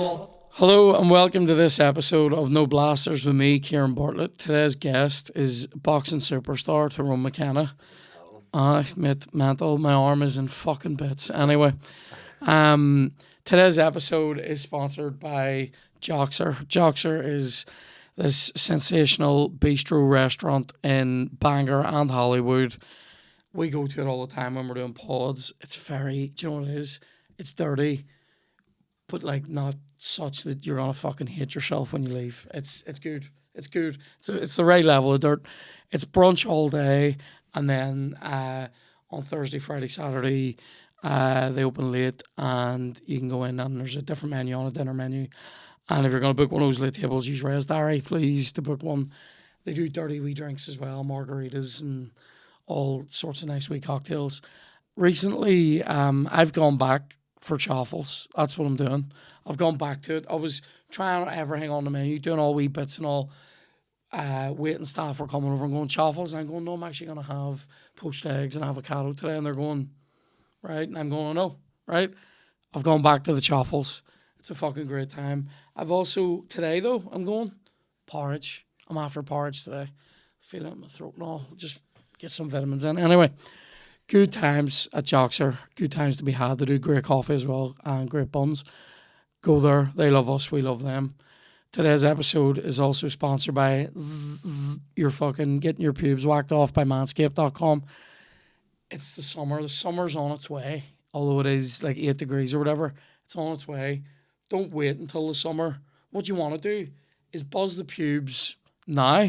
Hello and welcome to this episode of No Blasters with me, Kieran Bartlett. Today's guest is boxing superstar Tyrone McKenna. Mate, mental. My arm is in fucking bits. Anyway, today's episode is sponsored by Joxer. Joxer is this sensational bistro restaurant in Bangor and Hollywood. We go to it all the time when we're doing pods. It's very, do you know what it is? It's dirty, but like not such that you're gonna fucking hate yourself when you leave. It's good. It's good. It's the right level of dirt. It's brunch all day, and then on Thursday, Friday, Saturday, they open late, and you can go in and there's a different menu on a dinner menu. And if you're gonna book one of those late tables, use Res Diary, please, to book one. They do dirty wee drinks as well, margaritas and all sorts of nice wee cocktails. Recently, I've gone back for chaffles. That's what I'm doing. I've gone back to it. I was trying everything on the menu, doing all wee bits and all. Waiting staff were coming over and going chaffles, and I'm going, no, I'm actually going to have poached eggs and avocado today. And they're going, right? And I'm going, no, right? I've gone back to the chaffles. It's a fucking great time. I've also, today though, I'm going porridge. I'm after porridge today. Feeling it in my throat and all. Just get some vitamins in. Anyway, good times at Joxer. Good times to be had. They do great coffee as well and great buns. Go there. They love us. We love them. Today's episode is also sponsored by you're fucking getting your pubes whacked off by manscaped.com. It's the summer. The summer's on its way. Although it is like 8 degrees or whatever, it's on its way. Don't wait until the summer. What you want to do is buzz the pubes now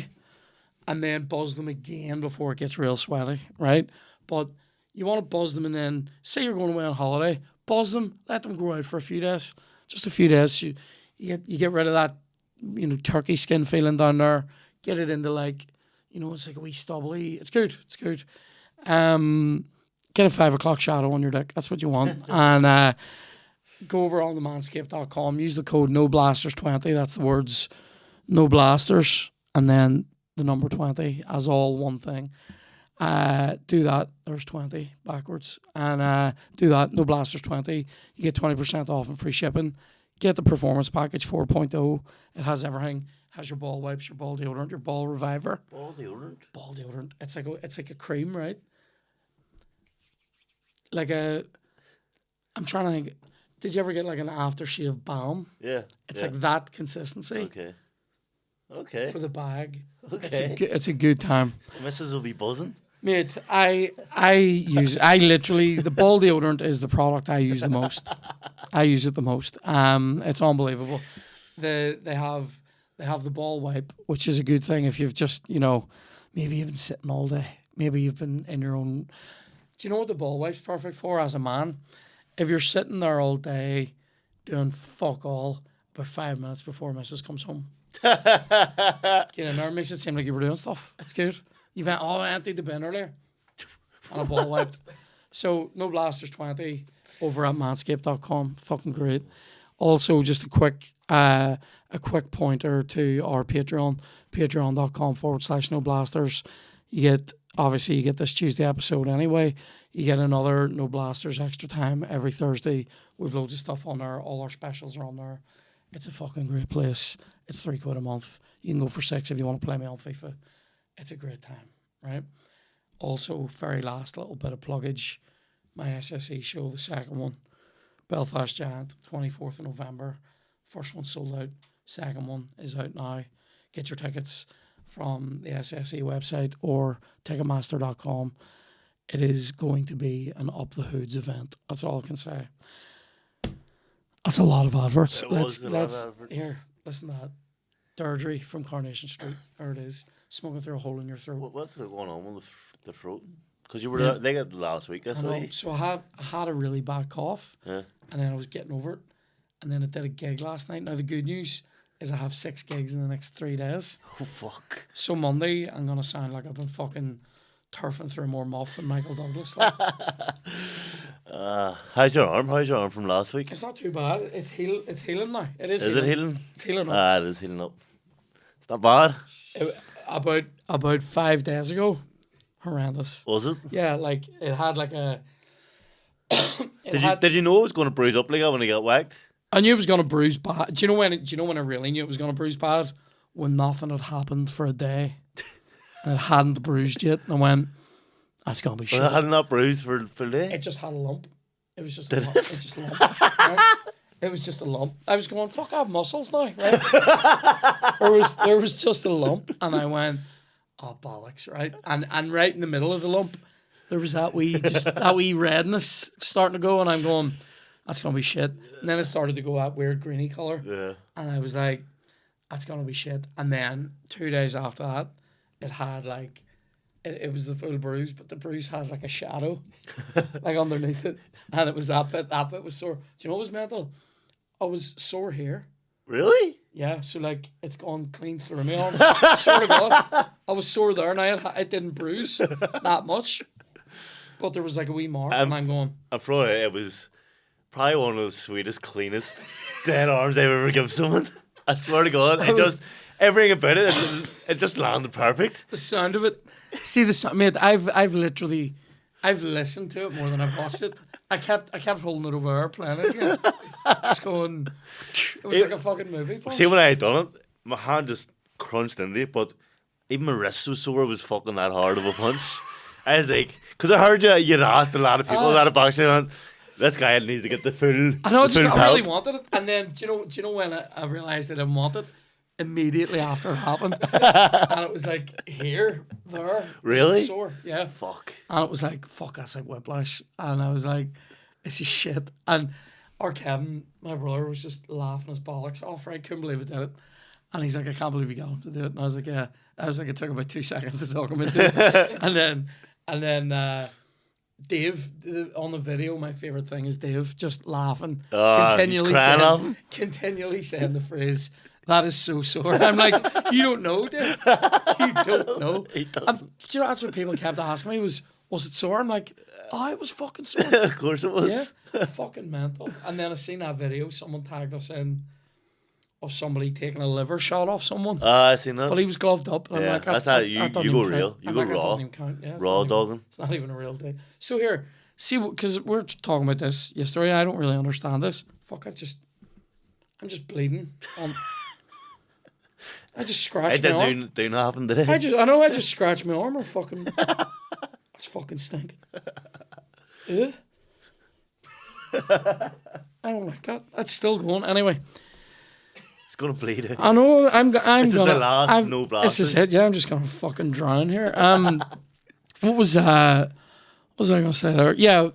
and then buzz them again before it gets real sweaty, right? But you want to buzz them and then say you're going away on holiday, buzz them, let them grow out for a few days. Just a few days. You get rid of that, turkey skin feeling down there. Get it into like, it's like a wee stubbly. It's good. It's good. Get a 5 o'clock shadow on your dick. That's what you want. And go over on the manscaped.com. Use the code NOBLASTERS20. That's the words no blasters and then the number 20 as all one thing. Do that. There's 20 backwards. And do that. No Blasters 20. You get 20% off and free shipping. Get the Performance Package 4.0. It has everything. It has your ball wipes, your ball deodorant, your ball reviver. Ball deodorant? Ball deodorant. It's like a cream, right? I'm trying to think. Did you ever get like an aftershave balm? Yeah. It's like that consistency. Okay. For the bag. Okay. It's a good time. The missus will be buzzing. Mate, I literally, the ball deodorant is the product I use the most. I use it the most. It's unbelievable. They have the ball wipe, which is a good thing if you've just, maybe you've been sitting all day. Maybe you've been in your own. Do you know what the ball wipe's perfect for as a man? If you're sitting there all day doing fuck all, about 5 minutes before Mrs. comes home. Get in there, makes it seem like you were doing stuff. It's good. You've emptied the bin earlier and a ball wiped. So no blasters 20 over at manscaped.com. Fucking great. Also, just a quick pointer to our Patreon, patreon.com/no blasters. You get this Tuesday episode anyway. You get another No Blasters extra time every Thursday. We've loads of stuff on there. All our specials are on there. It's a fucking great place. It's £3 a month. You can go for 6 if you want to play me on FIFA. It's a great time, right? Also, very last little bit of pluggage. My SSE show, the second one, Belfast Giant, 24th of November. First one sold out. Second one is out now. Get your tickets from the SSE website or Ticketmaster.com. It is going to be an up the hoods event. That's all I can say. That's a lot of adverts. Let's here, listen to that. Deirdre from Coronation Street. There it is. Smoking through a hole in your throat. What's going on with the throat? Because you were they got last week, I know. So I had a really bad cough. Yeah. And then I was getting over it. And then I did a gig last night. Now the good news is I have 6 gigs in the next 3 days. Oh fuck. So Monday I'm gonna sound like I've been fucking turfing through more muff than Michael Douglas. Like. How's your arm? How's your arm from last week? It's not too bad. It's healing now. Is it healing? It's healing up. It is healing up. It's not bad. About 5 days ago, horrendous. Was it? Yeah, like it had like a. Did you know it was going to bruise up like that when he got whacked? I knew it was gonna bruise bad. Do you know when I really knew it was gonna bruise bad? When nothing had happened for a day, and it hadn't bruised yet. And I went, "That's gonna be shit." Well, it had not bruised for a day. It just had a lump. It was just a lump. It just lumped. Right? It was just a lump. I was going, "Fuck, I have muscles now." Right? there was just a lump, and I went, "Oh bollocks!" Right, and right in the middle of the lump, there was that wee redness starting to go, and I'm going, "That's gonna be shit." And then it started to go that weird greeny color, and I was like, "That's gonna be shit." And then 2 days after that, it had like. It was the full bruise, but the bruise had like a shadow, like underneath it, and it was that bit. That bit was sore. Do you know what was mental? I was sore here. Really? Yeah. So like it's gone clean through me arm. Sort of God. I was sore there, and it didn't bruise that much, but there was like a wee mark, and I'm going. I'm from it was probably one of the sweetest, cleanest dead arms I've ever given someone. I swear to God, everything about it just landed perfect. The sound of it. See the sound, mate. I've listened to it more than I've watched it. I kept holding it over there, playing it again. Just going. It was like a fucking movie. Punch. See, when I had done it, my hand just crunched into it, but even my wrist was sore. It was fucking that hard of a punch. I was like, because I heard you'd asked a lot of people that boxing, and this guy needs to get the full. I know. I really wanted it, and then do you know when I realised that I wanted it? Immediately after it happened, and it was like here, there, really sore, yeah. Fuck. And it was like fuck, that's like whiplash, and I was like, this is shit. And our Kevin, my brother, was just laughing his bollocks off. Right, couldn't believe it did it, and he's like, I can't believe you got him to do it. And I was like, yeah. I was like, it took about 2 seconds to talk him into it, and then. Dave on the video, my favorite thing is Dave just laughing, continually saying the phrase, "That is so sore." And I'm like, you don't know, Dave. You don't know. He doesn't. Do you know that's what people kept asking me was it sore? I'm like, oh, it was fucking sore. Of course it was. Yeah, fucking mental. And then I seen that video. Someone tagged us in of somebody taking a liver shot off someone. I seen that. But he was gloved up. And I'm like, that's how you go real. You go raw. Doesn't even count. Yeah, raw dogging. It's not even a real day. So here, see, because we're talking about this yesterday. I don't really understand this. Fuck, I'm just bleeding. I just scratched my arm. Do not happen today. I just scratched my arm. Or fucking, that's fucking stinking. Yeah. I don't like that. That's still going anyway. It's gonna bleed out. I know. I'm this gonna. Is the last no blast. This is it. Yeah, I'm just gonna fucking drown here. What was I gonna say there? Yeah.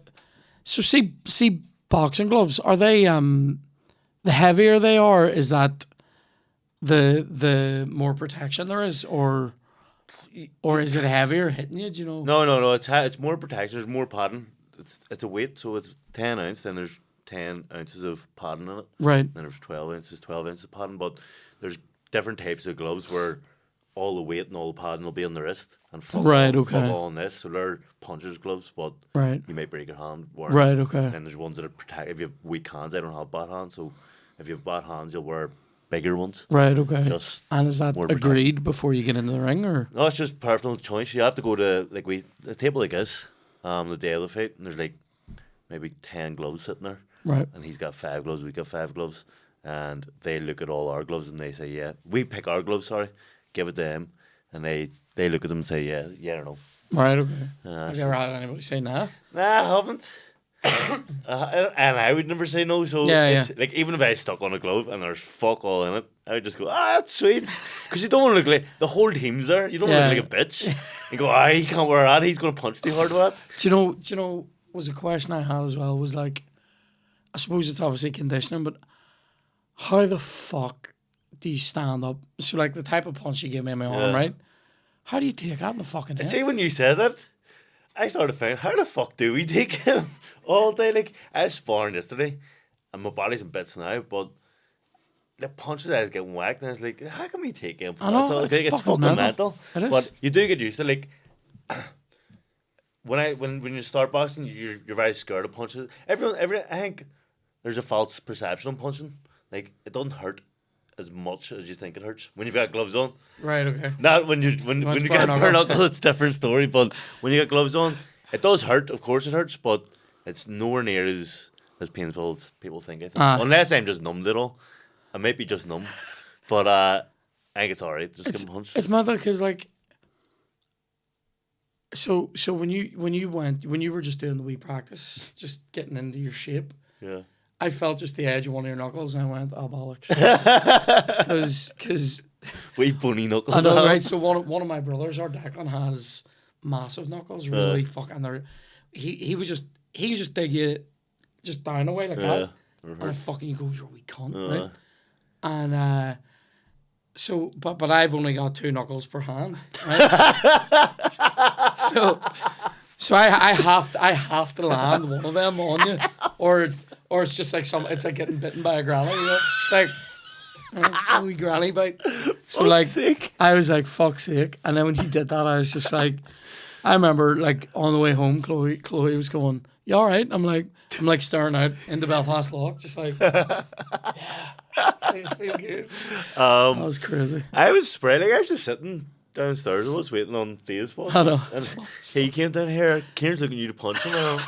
So see, boxing gloves, are they the heavier they are? Is that the more protection there is, or is it heavier hitting you? Do you know? No. It's more protection. There's more padding. It's a weight, so it's 10 ounce. Then there's 10 ounces of padding in it. Right. Then there's 12 ounces of padding. But there's different types of gloves where all the weight and all the padding will be on the wrist and full on this. So they're puncher's gloves, but you might break your hand. Right. Okay. And there's ones that are protect. If you have weak hands, I don't have bad hands, so if you have bad hands, you'll wear bigger ones. Right. Okay. And is that agreed before you get into the ring, or? No, it's just personal choice. You have to go to a table like this, the day of the fight, and there's like maybe 10 gloves sitting there. Right. And he's got 5 gloves, we got 5 gloves, and they look at all our gloves and they say, yeah, we pick our gloves, give it to him, and they look at them and say, yeah or no. Right, okay. Have you ever had anybody say nah? Nah, I haven't. And I would never say no, so it's like, even if I stuck on a glove and there's fuck all in it, I would just go, that's sweet. Because you don't want to look like, the whole team's there, you don't want to look like a bitch. You go, he can't wear that, he's going to punch too hard with that. Do you know, was a question I had as well, was like, I suppose it's obviously conditioning, but how the fuck do you stand up? So, like, the type of punch you give me in my arm, right? How do you take that in the fucking head? See, when you said that, I started thinking, how the fuck do we take him all day? Like, I was sparring yesterday, and my body's in bits now, but the punches I was getting whacked, and I was like, how can we take him? I know, it's fucking mental. It is. But you do get used to, like, when you start boxing, you're very scared of punches. I think there's a false perception on punching. Like, it doesn't hurt as much as you think it hurts when you've got gloves on. Right, okay. Not when you get bare knuckle, it's a different story. But when you get gloves on, it does hurt. Of course it hurts, but it's nowhere near as as painful as people think. I think. Unless I'm just numb to it all. I might be just numb. But I think it's alright. Just getting punched. It's mad because like. So when you were just doing the wee practice, just getting into your shape. Yeah. I felt just the edge of one of your knuckles, and I went, "Oh bollocks!" Because wee bony knuckles. I know, right? So one of my brothers, our Declan, has massive knuckles, really fucking. He would just dig you just down away like that, and I fucking goes, "You're a wee cunt," right? And so, but I've only got 2 knuckles per hand, right? So I have to land one of them on you, or it's just like it's like getting bitten by a granny. You know? It's like a wee granny bite. So fuck's like sake. I was like, fuck's sake. And then when he did that, I was just like, I remember like on the way home, Chloe was going, "You all right?" I'm like staring out into Belfast Lock, just like, yeah, feel good. That was crazy. I was spraying. Like, I was just sitting downstairs. I was waiting on Dave's phone. I know. He came down here. Kieran's looking at you to punch him. And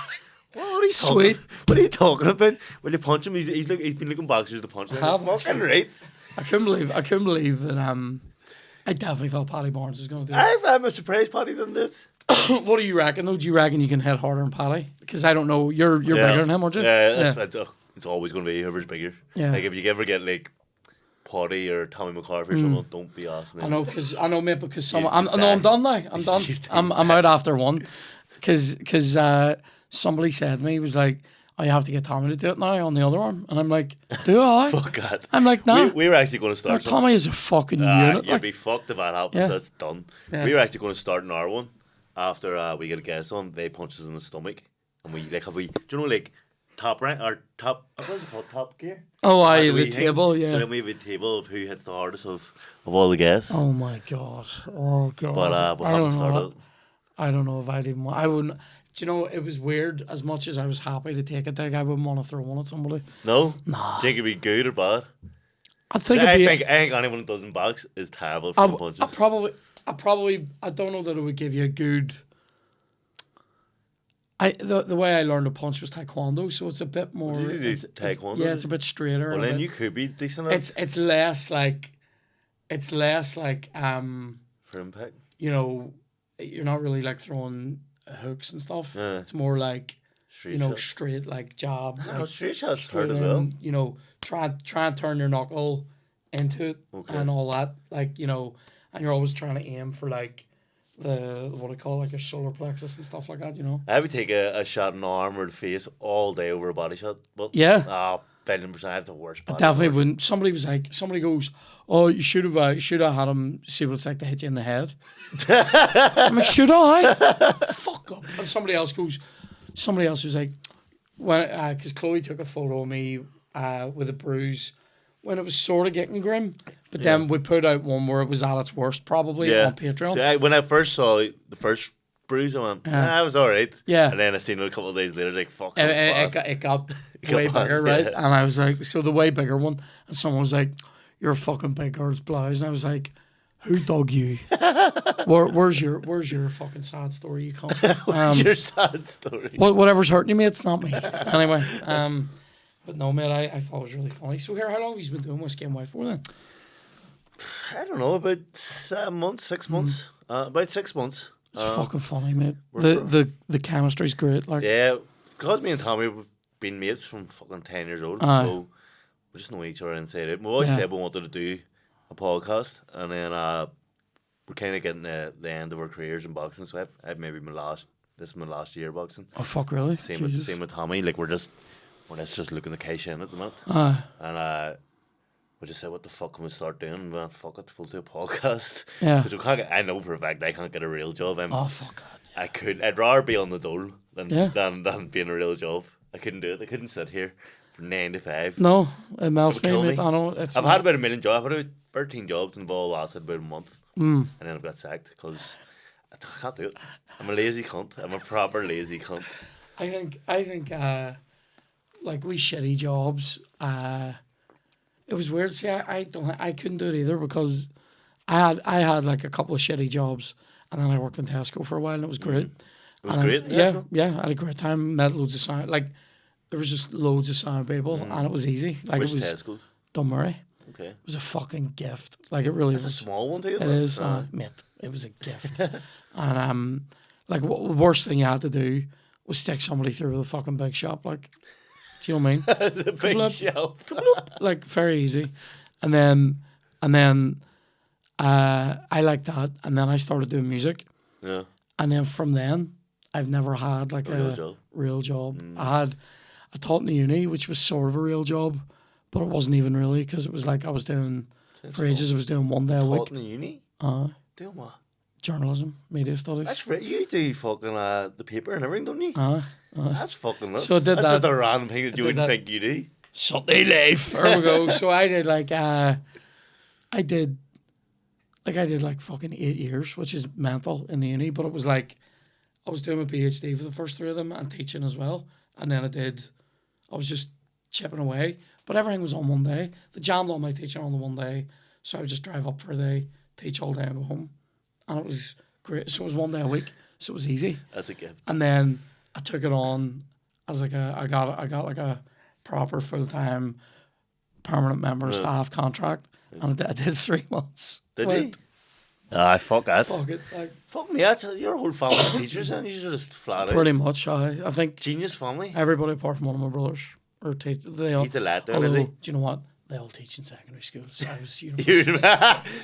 what are you Sweet. talking? What are you talking about? Will you punch him? He's been looking back to punch him. Fucking right. I couldn't believe that. I definitely thought Paddy Barnes was going to do it. I'm a surprised Paddy didn't do it. What do you reckon though? Do you reckon you can hit harder than Paddy? Because I don't know. You're bigger than him, aren't you? Yeah, it's always going to be whoever's bigger. Yeah. Like if you ever get like Paddy or Tommy McCarthy or someone, don't be asking. I know, mate. Because I'm done now. I'm done. I'm out after one. Because somebody said to me, he was like, "Oh, you have to get Tommy to do it now on the other arm," and I'm like, "Do I?" Fuck God. I'm like, "No." We were actually going to start. Tommy is a fucking unit. You'd be fucked if that happens. Yeah. That's done. Yeah. We were actually going to start in our one after we get a guest on. They punch us in the stomach, and we like do you know like top rank or top what is it called, top gear? Oh, the table, yeah. So then we have a table of who hits the hardest of all the guests. Oh my god. Oh god. But we haven't started. I don't know if I'd even want. I wouldn't. Do you know, it was weird. As much as I was happy to take a dig, I wouldn't want to throw one at somebody. No? Nah. Do you think it'd be good or bad? I think anyone who does in box is terrible for punches. I don't know that it would give you a good. The way I learned to punch was taekwondo, so it's a bit more. Taekwondo? Yeah, it's a bit straighter. Well, then you could be decent. It's less like. For impact. You know, you're not really like throwing hooks and stuff. Yeah. It's more like Straight straight like jab. No, straight shots straight hurt as well. You know, try and turn your knuckle into it and all that. Like, you know, and you're always trying to aim for like what I call like your solar plexus and stuff like that, you know. I would take a shot in the arm or the face all day over a body shot. But yeah. 10% I have the worst body. I definitely wouldn't. Somebody goes, "Oh, you should have had him see what it's like to hit you in the head." I'm like, "Should I?" Fuck up. And somebody else was like, because Chloe took a photo of me with a bruise when it was sort of getting grim, but then we put out one where it was at its worst, probably on Patreon. So when I first saw the first bruise, I went, I was alright. Yeah. And then I seen it a couple of days later, like, fuck. It got way bigger, right? Yeah. And I was like, so the way bigger one, and someone was like, "You're a fucking big girl's blouse," and I was like, "Who dug you? Where's your fucking sad story? You can't. Where's your sad story? Whatever's hurting you, mate, it's not me." Anyway, but no, mate, I thought it was really funny. So here, how long have you been doing Whiskey and White for then? I don't know, about 7 months, 6 months. About 6 months. It's fucking funny, mate. The chemistry's great. Like, yeah, because me and Tommy have been mates from fucking 10 years old, so we just know each other inside out. We always said we wanted to do a podcast, and then we're kind of getting the end of our careers in boxing. So I've maybe this is my last year boxing. Oh fuck, really? Same with Tommy. Like we're just looking to cash in at the moment. And we just said, what the fuck can we start doing? Well, fuck it, we'll do a podcast. Yeah. Because I know for a fact I can't get a real job. Oh fuck God. I'd rather be on the dole than be in a real job. I couldn't do it. I couldn't sit here from 9 to 5. No, it melts me, mate. I know. I've had about 1 million jobs. I've had about 13 jobs and they've all lasted about a month. And then I've got sacked because I can't do it. I'm a lazy cunt. I'm a proper lazy cunt. I think like we shitty jobs, it was weird. See, I couldn't do it either because I had like a couple of shitty jobs and then I worked in Tesco for a while and it was great. It was great. Yeah, I had a great time. Met loads of like there was just loads of sound people, and it was easy. Like Which it was Tesco? Dunmurray. Okay. It was a fucking gift. Like it really It's was. a small one too. It is, mate. It was a gift. And like the worst thing you had to do was stick somebody through the fucking big shop. Like, do you know what I mean? The big shop. Like very easy. And then I liked that, and then I started doing music. Yeah. And then from then, I've never had like A real job. I taught in the uni, which was sort of a real job, but it wasn't even really because it was like I was doing for ages. I was doing 1 day a week. Taught in the uni. Doing what? Journalism, media studies. That's right. You do fucking the paper and everything, don't you? That's fucking nuts. So I did That's that. just a random thing that you wouldn't think you do. Sunday life. There we go. So I did like I did like fucking 8 years, which is mental in the uni. But it was like I was doing my PhD for the first 3 of them and teaching as well. And then I was just chipping away. But everything was on 1 day. They jammed all my teaching on the 1 day. So I would just drive up for a day, teach all day and go home. And it was great. So it was 1 day a week. So it was easy. That's a gift. And then I took it on as like I got like a proper full-time permanent member of staff contract. And I did 3 months. Did you? Fuck that. Fuck it. Like, Fuck me, that's your whole family of teachers, and you should just flat out. pretty much. I think Genius family. everybody apart from one of my brothers or they all. He's the lad there, although, is he? do you know what? They all teach in secondary school. So I was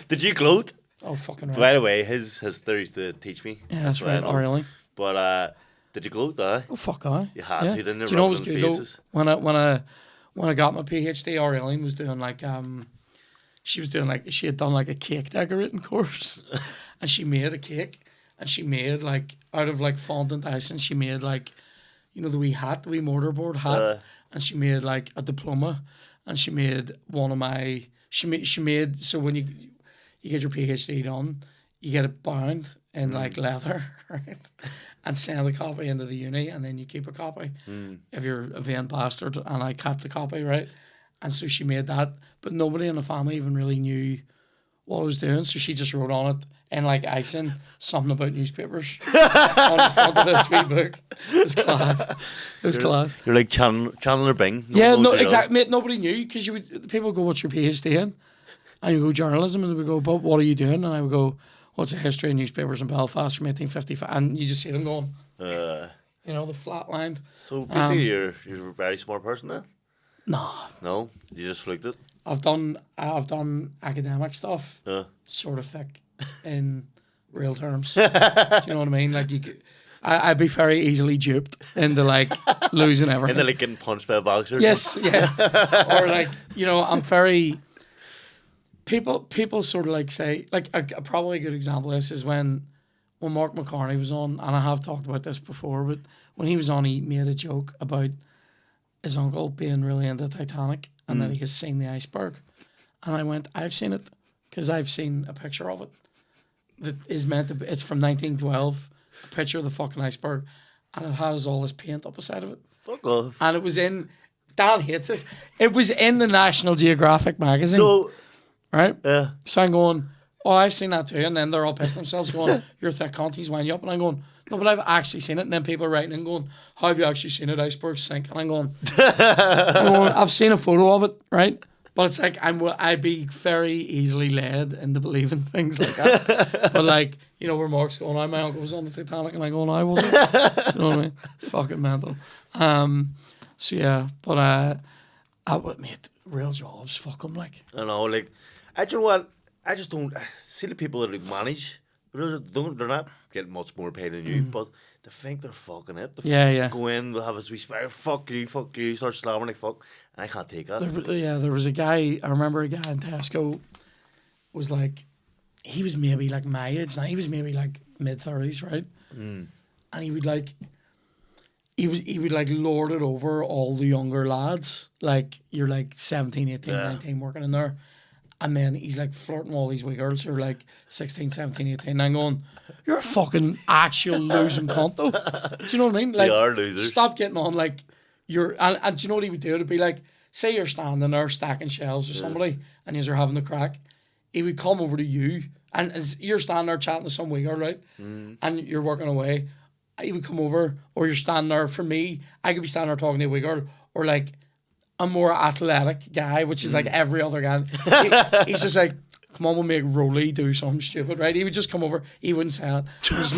Did you gloat? oh fucking right. By the way, his sister used to teach me. Yeah, that's right. Oh really? But did you gloat? Oh fuck I. You had yeah. to, didn't you? Do you know what was Rubbing good faces. though? When I got my PhD, Aureline was doing like she had done like a cake decorating course, and she made a cake, and she made like out of like fondant icing, she made like, you know, the wee mortarboard hat, and she made like a diploma, and she made one of my she made so when you get your PhD done, you get it bound in like leather, right, and send a copy into the uni, and then you keep a copy if you're a vain bastard. And I kept the copy, right, and so she made that, but nobody in the family even really knew what I was doing, so she just wrote on it in like icing something about newspapers on the front of this wee book. It was class. It was class. You're like Chandler Bing. No, exactly. Mate, nobody knew because people would go, "What's your PhD in?" And you go, "Journalism," and they would go, "But what are you doing?" And I would go, "What's a history of newspapers in Belfast from 1855?" And you just see them going, you know, the flatlined. So basically, you're a very smart person then. No, you just fluked it. I've done academic stuff, sort of thick in real terms. Do you know what I mean? Like I'd be very easily duped into like losing everything. Into like getting punched by a boxer. Yes, yeah. Or like, you know, I'm very. People sort of like say, like probably a good example of this is when Mark McCartney was on, and I have talked about this before, but when he was on, he made a joke about his uncle being really into Titanic and that he has seen the iceberg. And I went, I've seen it because I've seen a picture of it that is meant to be, it's from 1912, a picture of the fucking iceberg, and it has all this paint up the side of it. Fuck off. And it was in, Dan hates this, it was in the National Geographic magazine. So, right? yeah. So I'm going, oh, I've seen that too. And then they're all pissed themselves going, you're a thick cunt, he's winding you up. And I'm going, no, but I've actually seen it. And then people are writing and going, how have you actually seen it? Icebergs sink. And I'm going, I've seen a photo of it, right? But it's like, I'd be very easily led into believing things like that. But like, you know, where Mark's going, my uncle was on the Titanic, and I go, I wasn't. Do you know what I mean? It's fucking mental. So yeah, but I would, mate, real jobs, fuck them, like. I know, like, I don't know what, I just don't see the people that like manage. They're not getting much more paid than you, but they think they're fucking it. Yeah. Go in, they'll have a sweet spare, fuck you, start slamming like fuck, and I can't take that. There was a guy, I remember a guy in Tesco was like, he was maybe like my age now, he was maybe like mid-30s, right? And he would like, he would like lord it over all the younger lads, like you're like 17, 18, 19 working in there. And then he's like flirting with all these wee girls who are like 16, 17, 18. And I'm going, you're a fucking actual losing cunt though. Do you know what I mean? Like, they are losers. Stop getting on like you're. And do you know what he would do? It'd be like, say you're standing there stacking shells or somebody and you're having the crack. He would come over to you and as you're standing there chatting to some wee girl, right? And you're working away. he would come over, or you're standing there. For me, I could be standing there talking to a wee girl, or like a more athletic guy, which is like every other guy. He's just like, come on, we'll make Rolly do something stupid, right? He would just come over, he wouldn't say it. I was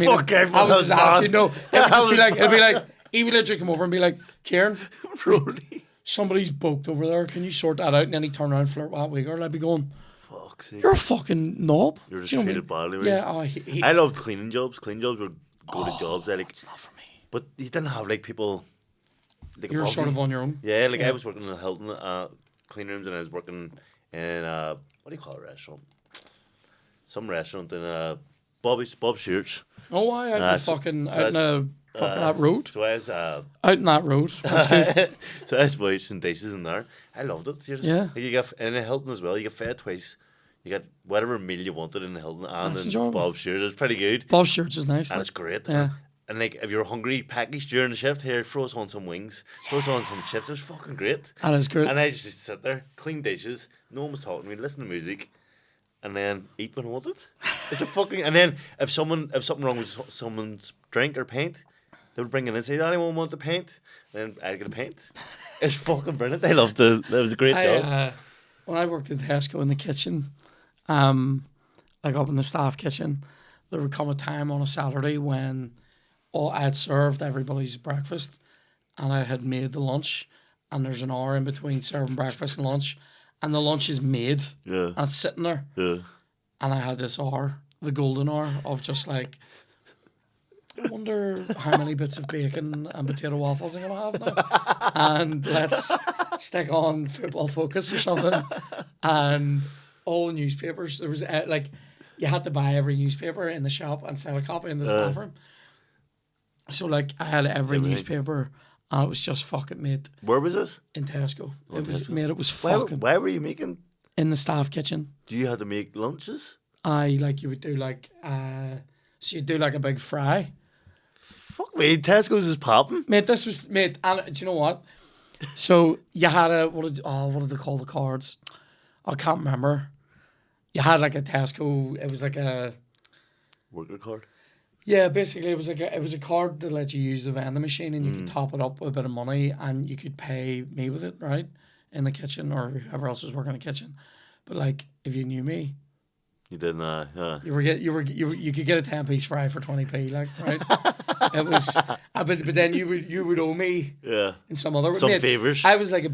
his attitude. No, it would just be like, it'd be like, he would literally come over and be like, Kieran, Rolly, somebody's booked over there. Can you sort that out? And then he'd turn around and flirt with that wee girl. I'd be going, fuck's sake. You're a fucking knob. You're just Do you know treated badly. Right? Yeah, I love cleaning jobs. Cleaning jobs were go to jobs. Like, it's not for me. but you didn't have like people. Like, You're sort of on your own. Yeah, like I was working in a Hilton clean rooms, and I was working in what do you call a restaurant? Some restaurant in Bob's Shirts. Oh, out in that road. So I was out in that road. That's good. so I was washing dishes in there. I loved it. Like you get in a Hilton as well. You get fed twice. You get whatever meal you wanted in the Hilton and in Bob's Shirts. It's pretty good. Bob's Shirts is nice. And it's great. Yeah. And like if you're hungry, package during the shift, here, throw us on some wings, throw us on some chips. It's fucking great. That is great. And I just sit there, clean dishes, no one was talking to me, listen to music, and then eat when I wanted. It's a fucking. And then if something wrong with someone's drink or paint, they would bring it in and say, anyone want the paint? And then I'd get a paint. It's fucking brilliant. I loved it. That was a great job. When I worked in Tesco in the kitchen, like up in the staff kitchen, there would come a time on a Saturday when I had served everybody's breakfast and I had made the lunch, and there's an hour in between serving breakfast and lunch, and the lunch is made and it's sitting there. Yeah. And I had this hour, the golden hour of just like, I wonder how many bits of bacon and potato waffles I'm going to have now. And let's stick on Football Focus or something. And all the newspapers, there was like, you had to buy every newspaper in the shop and sell a copy in the staff room. So like, I had every newspaper, and it was just fucking mate. Where was this? In Tesco. Oh, it was Tesco. mate. It was fucking. Why were you making? In the staff kitchen. Do you have to make lunches? You would do like, so you'd do like a big fry. Fuck me, Tesco's is popping. Mate, this was, mate, and do you know what? So you had what did they call the cards? I can't remember. You had like a Tesco, it was like a worker card. Yeah, basically it was a card that let you use the vending machine, and you could top it up with a bit of money, and you could pay me with it, right? In the kitchen, or whoever else was working in the kitchen. But like, if you knew me, you didn't. Yeah. You could get a 10-piece fry for 20p, like, right? It was, but then you would owe me. Yeah. In some other favors. I was like You're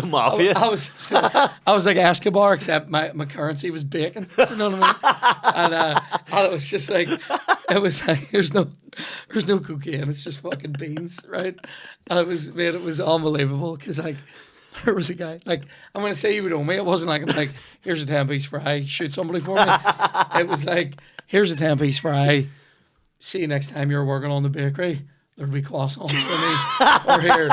the mafia. I was like Escobar, except my currency was bacon. Do you know what I mean? And it was just like, it was like there's no cocaine. It's just fucking beans, right? And it was unbelievable because like. There was a guy, like, I'm going to say he would owe me. It wasn't like, I'm like, here's a 10-piece fry, shoot somebody for me. It was like, here's a 10-piece fry, see you next time you're working on the bakery. There'll be croissants for me. Or here.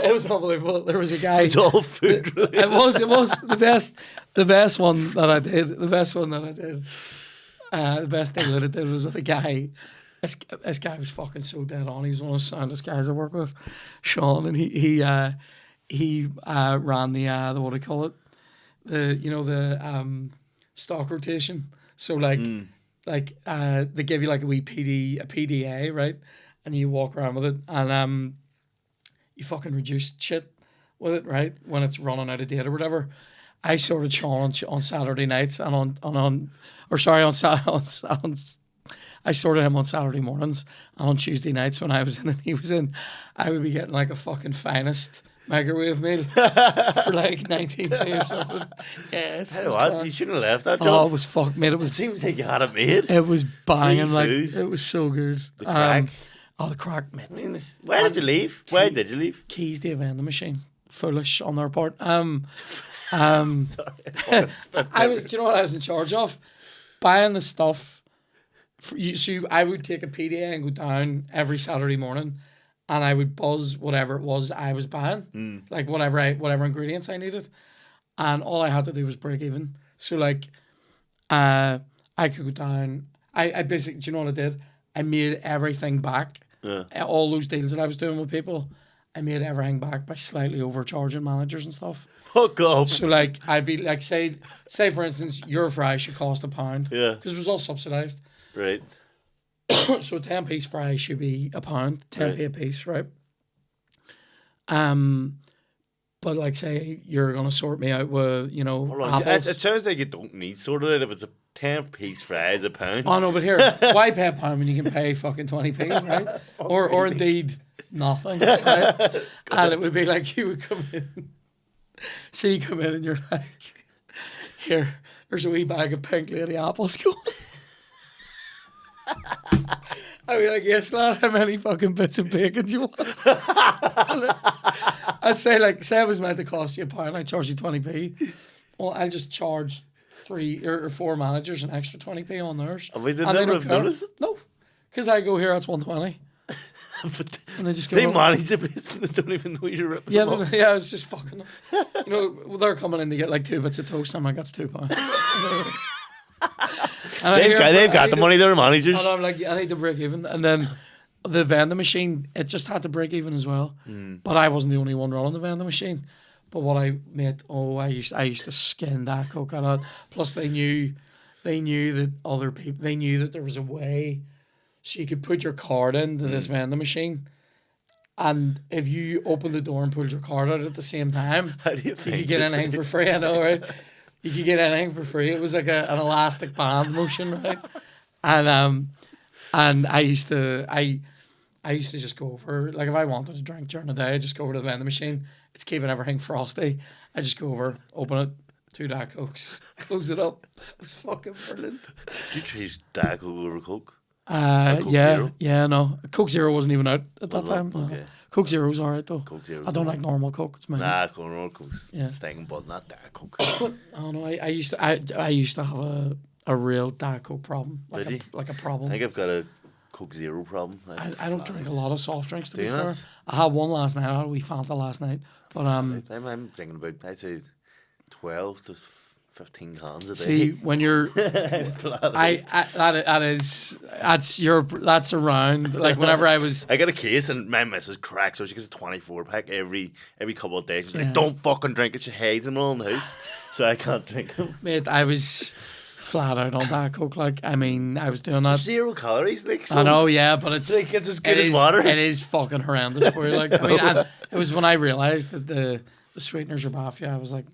It was unbelievable. There was a guy. It's all food, really. It was the best one that I did. The best thing that I did was with a guy. This guy was fucking so dead on. He's one of the soundest guys I work with, Sean, and he ran the what do you call it? The stock rotation. So like they give you like a PDA, right? And you walk around with it, and you fucking reduce shit with it, right? When it's running out of date or whatever. I sorted Sean on Saturday nights and I sorted him on Saturday mornings, and on Tuesday nights when I was in and he was in, I would be getting like a fucking finest microwave meal for like 19p or something. Yes. You know what? You shouldn't have left that job. Oh, it was fuck, mate. It seems like you had it made. It was banging, like it was so good. The crack. The crack, mate. Why did you leave? Why did you leave? Keys to a vending machine. Foolish on their part. Sorry, I was. Do you know what I was in charge of? Buying the stuff. So I would take a PDA and go down every Saturday morning, and I would buzz whatever it was I was buying, like whatever ingredients I needed, and all I had to do was break even. So like, I could go down. I basically, do you know what I did? I made everything back. Yeah. All those deals that I was doing with people, I made everything back by slightly overcharging managers and stuff. Fuck off. So like, I'd be like, say for instance, your fry should cost £1. Yeah. Because it was all subsidised. Right. So 10-piece fries should be £1, 10p a piece, right? But like, say you're gonna sort me out with, apples. It sounds like you don't need sorted out if it's a 10-piece fry is £1. Oh no, but here, why pay £1 when you can pay fucking 20p, right? or indeed nothing, right? And it would be like you would come in. So you come in and you're like, there's a wee bag of Pink Lady apples going. I'd be like, yes, lad, how many fucking bits of bacon do you want? I'd say, say it was meant to cost you £1, I'd charge you 20p. Well, I'll just charge 3 or 4 managers an extra 20p on theirs. And we didn't never have noticed it? No, because I go, here, that's 120. But and they just go, they manage the place and they don't even know you're ripping them off. Yeah, it's just fucking. They're coming in to get like 2 bits of toast. I'm like, that's £2. They've got the money, they're managers. And I'm like, I need to break even. And then the vending machine, it just had to break even as well. But I wasn't the only one running the vending machine. But what I made, I used to skin that Coke out of it. Plus they knew that other people, they knew that there was a way so you could put your card into this vending machine. And if you opened the door and pulled your card out at the same time, you could get anything for free. I know, right? You could get anything for free. It was like an elastic band motion, right? And I used to just go over, like if I wanted to drink during the day, I just go over to the vending machine. It's keeping everything frosty. I just go over, open it, 2 Diet Cokes, close it up. It was fucking brilliant. Did you choose Diet Coke over Coke? No. Coke Zero wasn't even out at that time. No. Okay. Coke Zero's alright though. Coke Zero's I don't like normal Coke. It's mine. Nah, normal Coke's stinking, but not Diet Coke. Oh no, I used to have a real Diet Coke problem. Like a problem. I think I've got a Coke Zero problem. I don't drink a lot of soft drinks to be fair. Not? I had one last night. I had a wee Fanta last night, but I'm thinking about, I'd say 12 to 15 cans a day. See, when you're, that's around, like whenever I was. I got a case and my missus cracks, so she gets a 24-pack every couple of days. She's like, don't fucking drink it, she hides them all in the house, so I can't drink them. Mate, I was flat out on Diet Coke, I was doing that. 0 calories, so I know, yeah, but it's as good as water. It is fucking horrendous for you, and it was when I realised that the sweeteners are bad for you, I was like,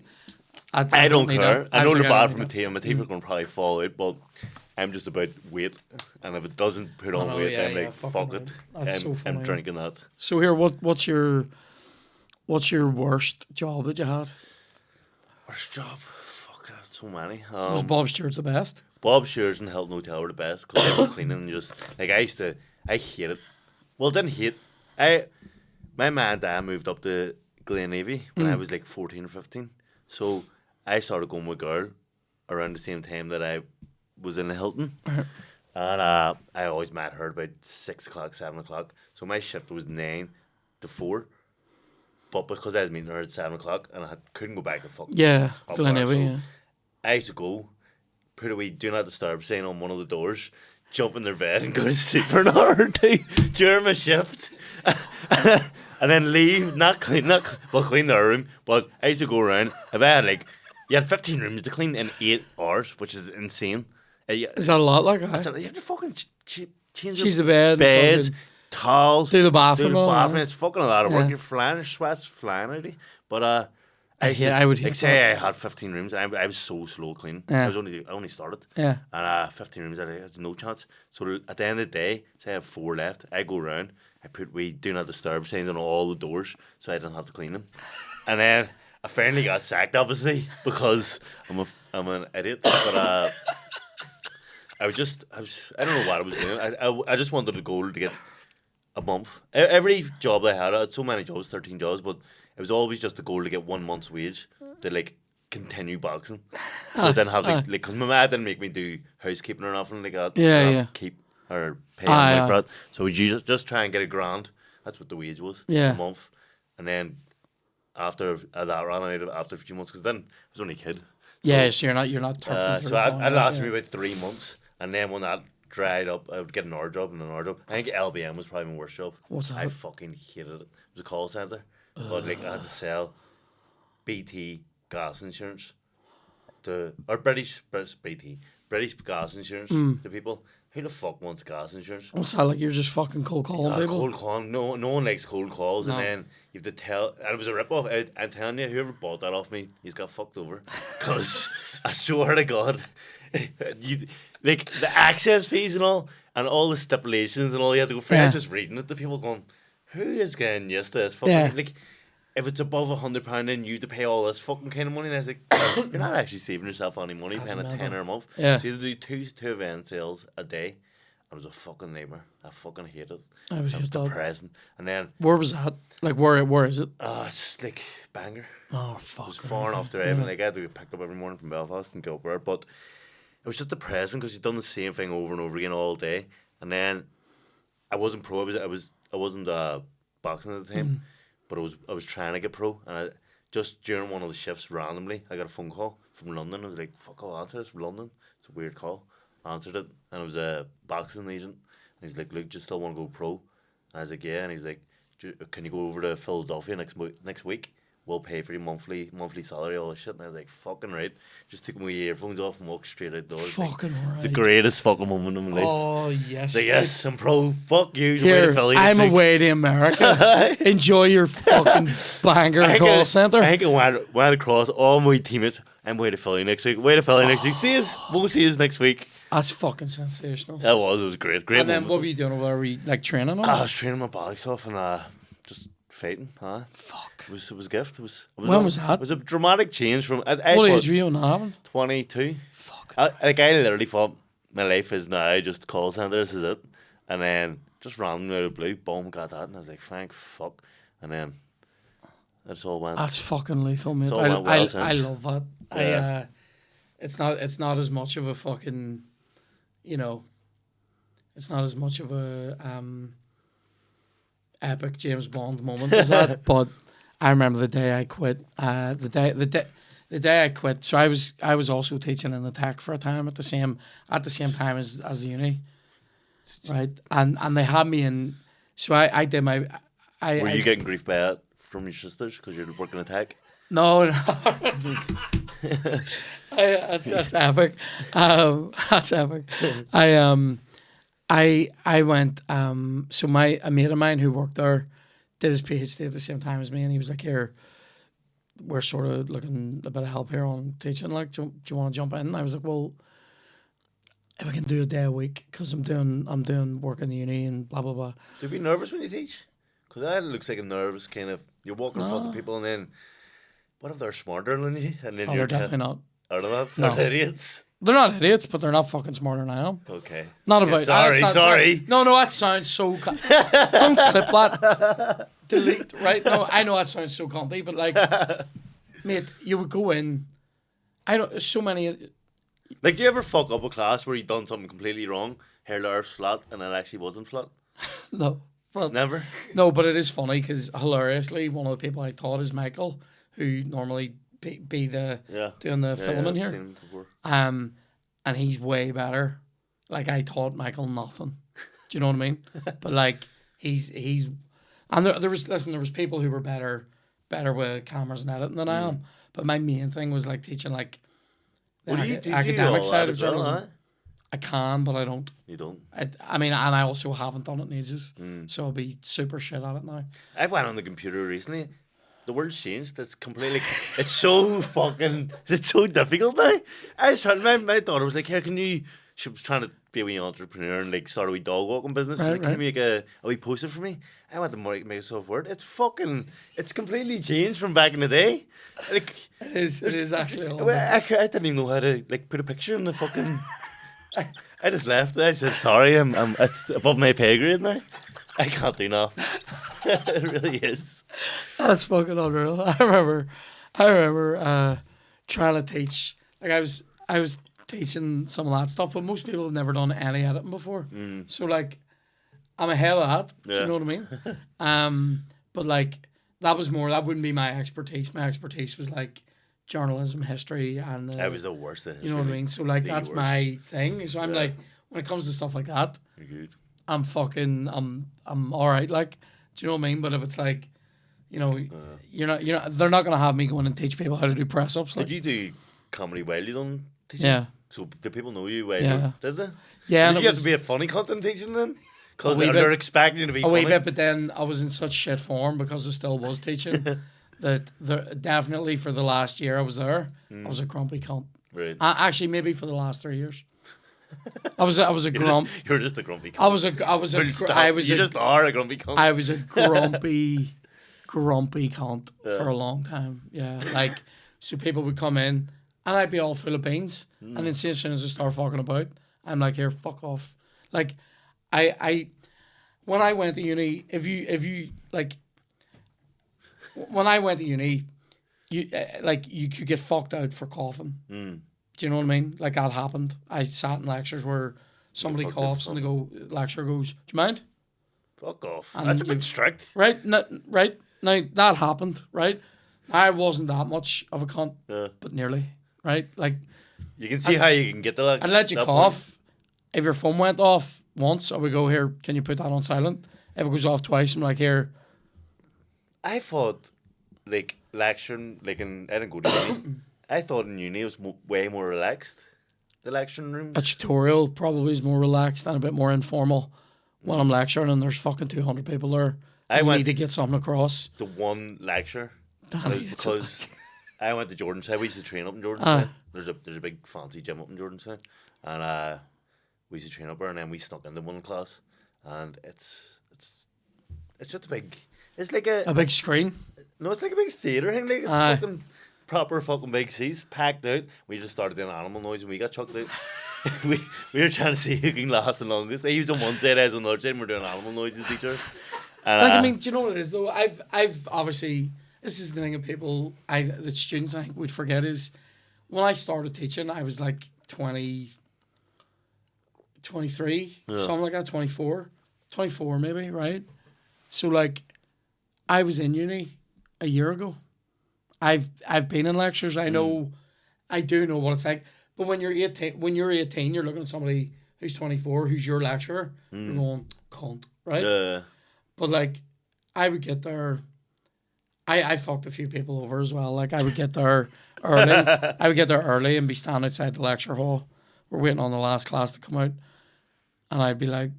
I don't care. I know they're bad for my teeth, and my teeth are going to probably fall out, but I'm just about weight, and if it doesn't put on weight, I'm like, fuck it. That's so funny. I'm drinking that. So here, what's your worst job that you had? Worst job? Fuck, I had so many. Was Bob Stewart's the best? Bob Stewart's and Hilton Hotel were the best, because they were cleaning and just, I hate it. Well, didn't hate. My man and dad moved up to Glenaven when I was like 14 or 15, so I started going with a girl around the same time that I was in the Hilton. And I always met her about 6 o'clock, 7 o'clock. So my shift was 9 to 4. But because I was meeting her at 7 o'clock and I couldn't go back to fucking Glenaven, I used to go, put a wee do not disturb sign on one of the doors, jump in their bed and go to sleep for an hour or two during my shift. And then leave, clean their room. But I used to go around, if I had you had 15 rooms to clean in 8 hours, which is insane. Is that a lot? You have to fucking change the beds, towels, do the bathroom. It's fucking a lot of work. You're flying, your sweat's flying out of you. But I would hate say I had 15 rooms. I was so slow cleaning. Yeah. I only started. Yeah. And 15 rooms, I had no chance. So at the end of the day, say I have 4 left, I go around, I put do not disturb signs on all the doors so I don't have to clean them. And then I finally got sacked, obviously, because I'm an idiot. But I don't know what I was doing. I just wanted the goal to get a month. Every job I had so many jobs, 13 jobs, but it was always just the goal to get 1 month's wage to continue boxing. So I didn't have because my mad didn't make me do housekeeping or nothing like that. Keep or pay like that. So we just try and get $1,000. That's what the wage was. A month, and then after that ran out after a few months, because then I was only a kid. So you're not turfing through. So it lasted me about 3 months, and then when that dried up, I would get another job and another job. I think LBM was probably my worst job. What's that? I fucking hated it. It was a call centre, but I had to sell BT gas insurance to British gas insurance to people who the fuck wants gas insurance? What's that like? You're just fucking cold calling people. Cold calling. No one likes cold calls, No. and then you have to tell. And it was a rip off. I'm telling you, whoever bought that off me, he's got fucked over. Because I swear to God, like the access fees and all the stipulations and all, you have to go through. Yeah. I'm just reading it to people going, who is getting used to this? Fucking, like, if it's above £100, then you have to pay all this fucking kind of money. And I was like, you're not actually saving yourself any money paying a tenner a month. Yeah. So you have to do two event sales a day. It was a fucking nightmare. I fucking hated it. I was depressing. And then where was that? Like where is it? It's like Bangor. Oh fuck. It was far enough driving. Like I had to get picked up every morning from Belfast and go up there. But it was just depressing because you'd done the same thing over and over again all day. And then I wasn't pro. I wasn't boxing at the time, but I was trying to get pro. And just during one of the shifts, randomly, I got a phone call from London. I was like, "Fuck, I'll answer this from London." It's a weird call. I answered it, and it was a boxing agent. And he's like, "Look, just still want to go pro?" And I was like, "Yeah." And he's like, "Can you go over to Philadelphia next week? We'll pay for your monthly salary, all this shit." And I was like, fucking right. Just took my earphones off and walked straight outdoors. Fucking like, right. It's the greatest fucking moment of my life. Oh, yes. So yes, I'm pro. Fuck you. Here, I'm away to America. Enjoy your fucking Bangor call centre. I think I went across all my teammates. I'm away to Philly next week. Next week. See us. We'll see us next week. That's fucking sensational. It was great. Great. And then what were you doing over there? Were you like training? I was training my bollocks off and just fighting. Fuck. It was a gift. When was that? It was a dramatic change from. What age were you when that happened? 22. Fuck. I literally thought my life is now just call centre. This is it. And then just randomly out of the blue, boom, got that, and I was like, thank fuck. And then that's all went. That's fucking lethal, mate. all went well I since. love that. Yeah. It's not as much of a fucking, it's not as much of a epic James Bond moment as that. But I remember the day I quit. The day I quit. So I was also teaching in the tech for a time at the same time as the uni, right? And they had me in. So I did my. Were you getting grief by it from your sisters because you're working in tech? No. That's epic. That's epic. I went. So a mate of mine who worked there did his PhD at the same time as me, and he was like, "Here, we're sort of looking a bit of help here on teaching. Like, do you want to jump in?" And I was like, "Well, if I can do a day a week, because I'm doing work in the uni and blah blah blah." Do you be nervous when you teach? Because that looks like a nervous kind of. You're walking in front of people, and then what if they're smarter than you? And then Oh, they're definitely not. Are they not? No. They're idiots. They're not idiots, but they're not fucking smarter than I am. Okay. Not about. Sorry. No, that sounds so. Don't clip that. Delete. Right? No, I know that sounds so comfy, but like, mate, you would go in. I know so many. Like, do you ever fuck up a class where you done something completely wrong? Hair layer flat, and it actually wasn't flat. No. Well, Never. No, but it is funny because hilariously, one of the people I taught is Michael, who normally be the doing the filming here. I've seen him before. And he's way better. Like I taught Michael nothing. Do you know what I mean? But like he's and there was people who were better with cameras and editing than I am. But my main thing was like teaching like the academic side of journalism. Well, I can, but I don't. You don't. I mean, and I also haven't done it in ages, so I'll be super shit at it now. I've went on the computer recently. The world's changed. It's completely. It's so fucking. It's so difficult now. I was trying. My daughter was like, "Here, can you?" She was trying to be a wee entrepreneur and like start a wee dog walking business. She's like, "Can you make a wee poster for me?" I went to Microsoft Word. It's completely changed from back in the day. Like it is actually. I didn't even know how to like put a picture in the fucking. I just left it. I said, sorry, it's above my pay grade now. I can't do nothing. It really is. That's fucking unreal. I remember trying to teach. Like I was teaching some of that stuff, but most people have never done any editing before. So like, I'm ahead of that. Do you know what I mean? But like that wouldn't be my expertise. My expertise was like journalism, history, and I was the worst at history. You know what I mean? So like that's my thing. So I'm like, when it comes to stuff like that, you're good. I'm all right. Like, do you know what I mean? But if it's like, you're not. They're not gonna have me go in and teach people how to do press ups. Like, did you do comedy while you done teaching? Yeah. So did people know you? Way Yeah. Did they? Yeah. Did you have to be a funny content teaching then? Because wee they're bit. expecting you to be A funny. wee bit, but then I was in such shit form because I still was teaching that definitely for the last year I was there, I was a grumpy cunt. Right. Actually, maybe for the last 3 years. I was a grump. You're just a grumpy cunt. You just are a grumpy cunt. I was a grumpy cunt for a long time. Yeah, like, so people would come in and I'd be all full of beans, and then as soon as I start fucking about, I'm like, here, fuck off. Like, I when I went to uni, if you like, when I went to uni, you could get fucked out for coughing. Do you know what I mean? Like, that happened. I sat in lectures where somebody coughs and the lecturer goes, "Do you mind?" Fuck off. And That's a bit strict. Right? Right? Now, that happened, right? I wasn't that much of a cunt, but nearly, right? Like, you can see how you can get to that. I'd let you cough. Point. If your phone went off once, I would go, here, can you put that on silent? If it goes off twice, I'm like, here. I thought, like, lecturing, like, I didn't go to uni. I thought in uni it was way more relaxed. The lecturing room. A tutorial probably is more relaxed and a bit more informal. When I'm lecturing and there's fucking 200 people there, I need to get something across. The one lecture, because I went to Jordanstown. We used to train up in Jordanstown. There's a big fancy gym up in Jordanstown, and we used to train up there. And then we snuck into one class, and it's just a big. It's like a big screen. No, it's like a big theater thing. Like, it's fucking proper fucking big seats packed out. We just started doing animal noise and we got chucked out. we were trying to see who can last the longest. He was on one side, I was on the other side, and we're doing animal noises to each other. And, like, I mean, do you know what it is though? I've obviously, this is the thing that people, the students I think would forget is, when I started teaching, I was like 20, 23, something like that, 24 maybe, right? So, like, I was in uni a year ago. I've been in lectures. I know, I do know what it's like. But when you're 18, you're looking at somebody who's 24, who's your lecturer. You're going, cunt, right? Yeah. But, like, I would get there. I fucked a few people over as well. Like, I would get there early. And be standing outside the lecture hall. We're waiting on the last class to come out, and I'd be like,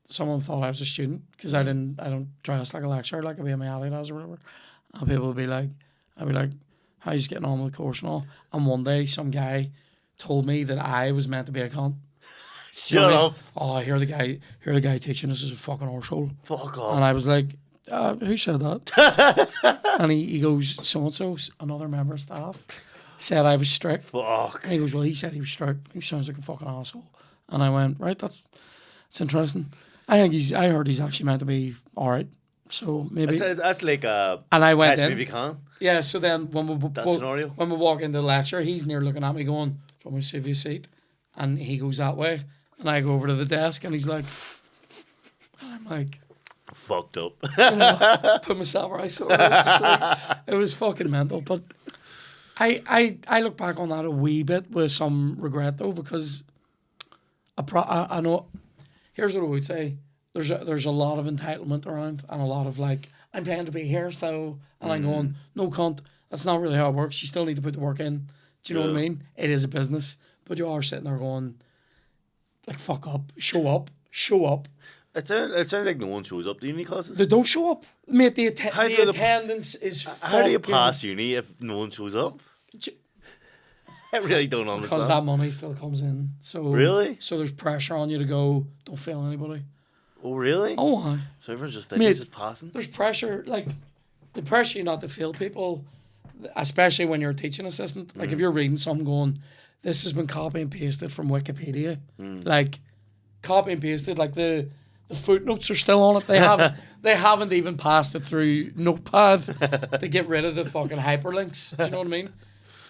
someone thought I was a student because I don't dress like a lecturer, like I'd be in my Adidas or whatever. And people would be like, I'd be like, how you getting on with the course and all? And one day some guy told me that I was meant to be a cunt. Shut up. Oh, I hear the guy teaching us is a fucking arsehole. Fuck off. And I was like, who said that? And he goes, so-and-so, another member of staff, said I was strict. Fuck. And he goes, well, he said he was strict. He sounds like a fucking asshole. And I went, right, that's interesting. I heard he's actually meant to be all right. So maybe that's like a. And I went in. Yeah. So then when we walk into the lecture, he's near looking at me going, "Do you want me to save you a seat?" And he goes that way, and I go over to the desk, and he's like, and I'm like, fucked up. Put myself right. So it was fucking mental. But I look back on that a wee bit with some regret though, because I know. Here's what I would say. There's a lot of entitlement around, and a lot of like, I'm paying to be here, so, and I'm going, no cunt, that's not really how it works. You still need to put the work in. Do you know what I mean? It is a business, but you are sitting there going, like, fuck up, show up. It sounds like no one shows up to uni classes. They don't show up, mate. The attendance is. How do you pass uni if no one shows up? I really don't understand. Because that money still comes in. So really? So there's pressure on you to go, don't fail anybody. Oh, really? Oh, why? So everyone's just passing? There's pressure, like, the pressure not to fail people, especially when you're a teaching assistant. Like, if you're reading something going, this has been copy and pasted from Wikipedia. Like, copy and pasted, like, the footnotes are still on it. They haven't even passed it through Notepad to get rid of the fucking hyperlinks. Do you know what I mean?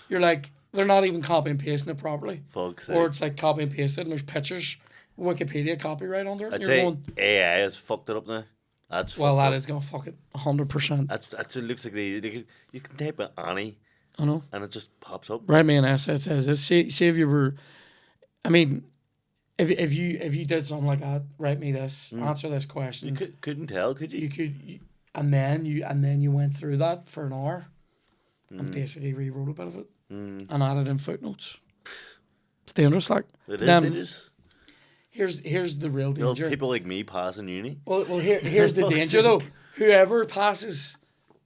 You're like, they're not even copy and pasting it properly. Fuck's or sake. it's like copy and pasted and there's pictures, Wikipedia copyright under it. I'd say AI has fucked it up now. That is going to fuck it 100%. It looks like you can type in Annie. I know. And it just pops up. Write me an essay that says this. See if you were, I mean, if you did something like that, write me this, answer this question. You couldn't tell, could you? You could, and then you went through that for an hour, and basically rewrote a bit of it, and added in footnotes. It's dangerous, like. It is dangerous. Here's the real danger. People like me passing uni. Well, here's the danger though. Whoever passes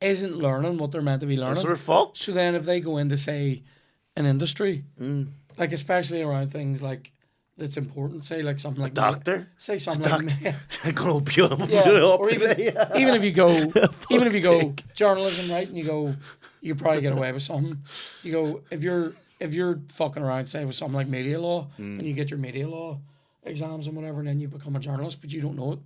isn't learning what they're meant to be learning. Sort of fucked. So then, if they go into say an industry, like especially around things like that's important, say like something like doctor, say something like I'm gonna open you up, or even if you go journalism, right, and you go, you probably get away with something. You go if you're fucking around, say with something like media law, and you get your media law exams and whatever, and then you become a journalist, but you don't know it.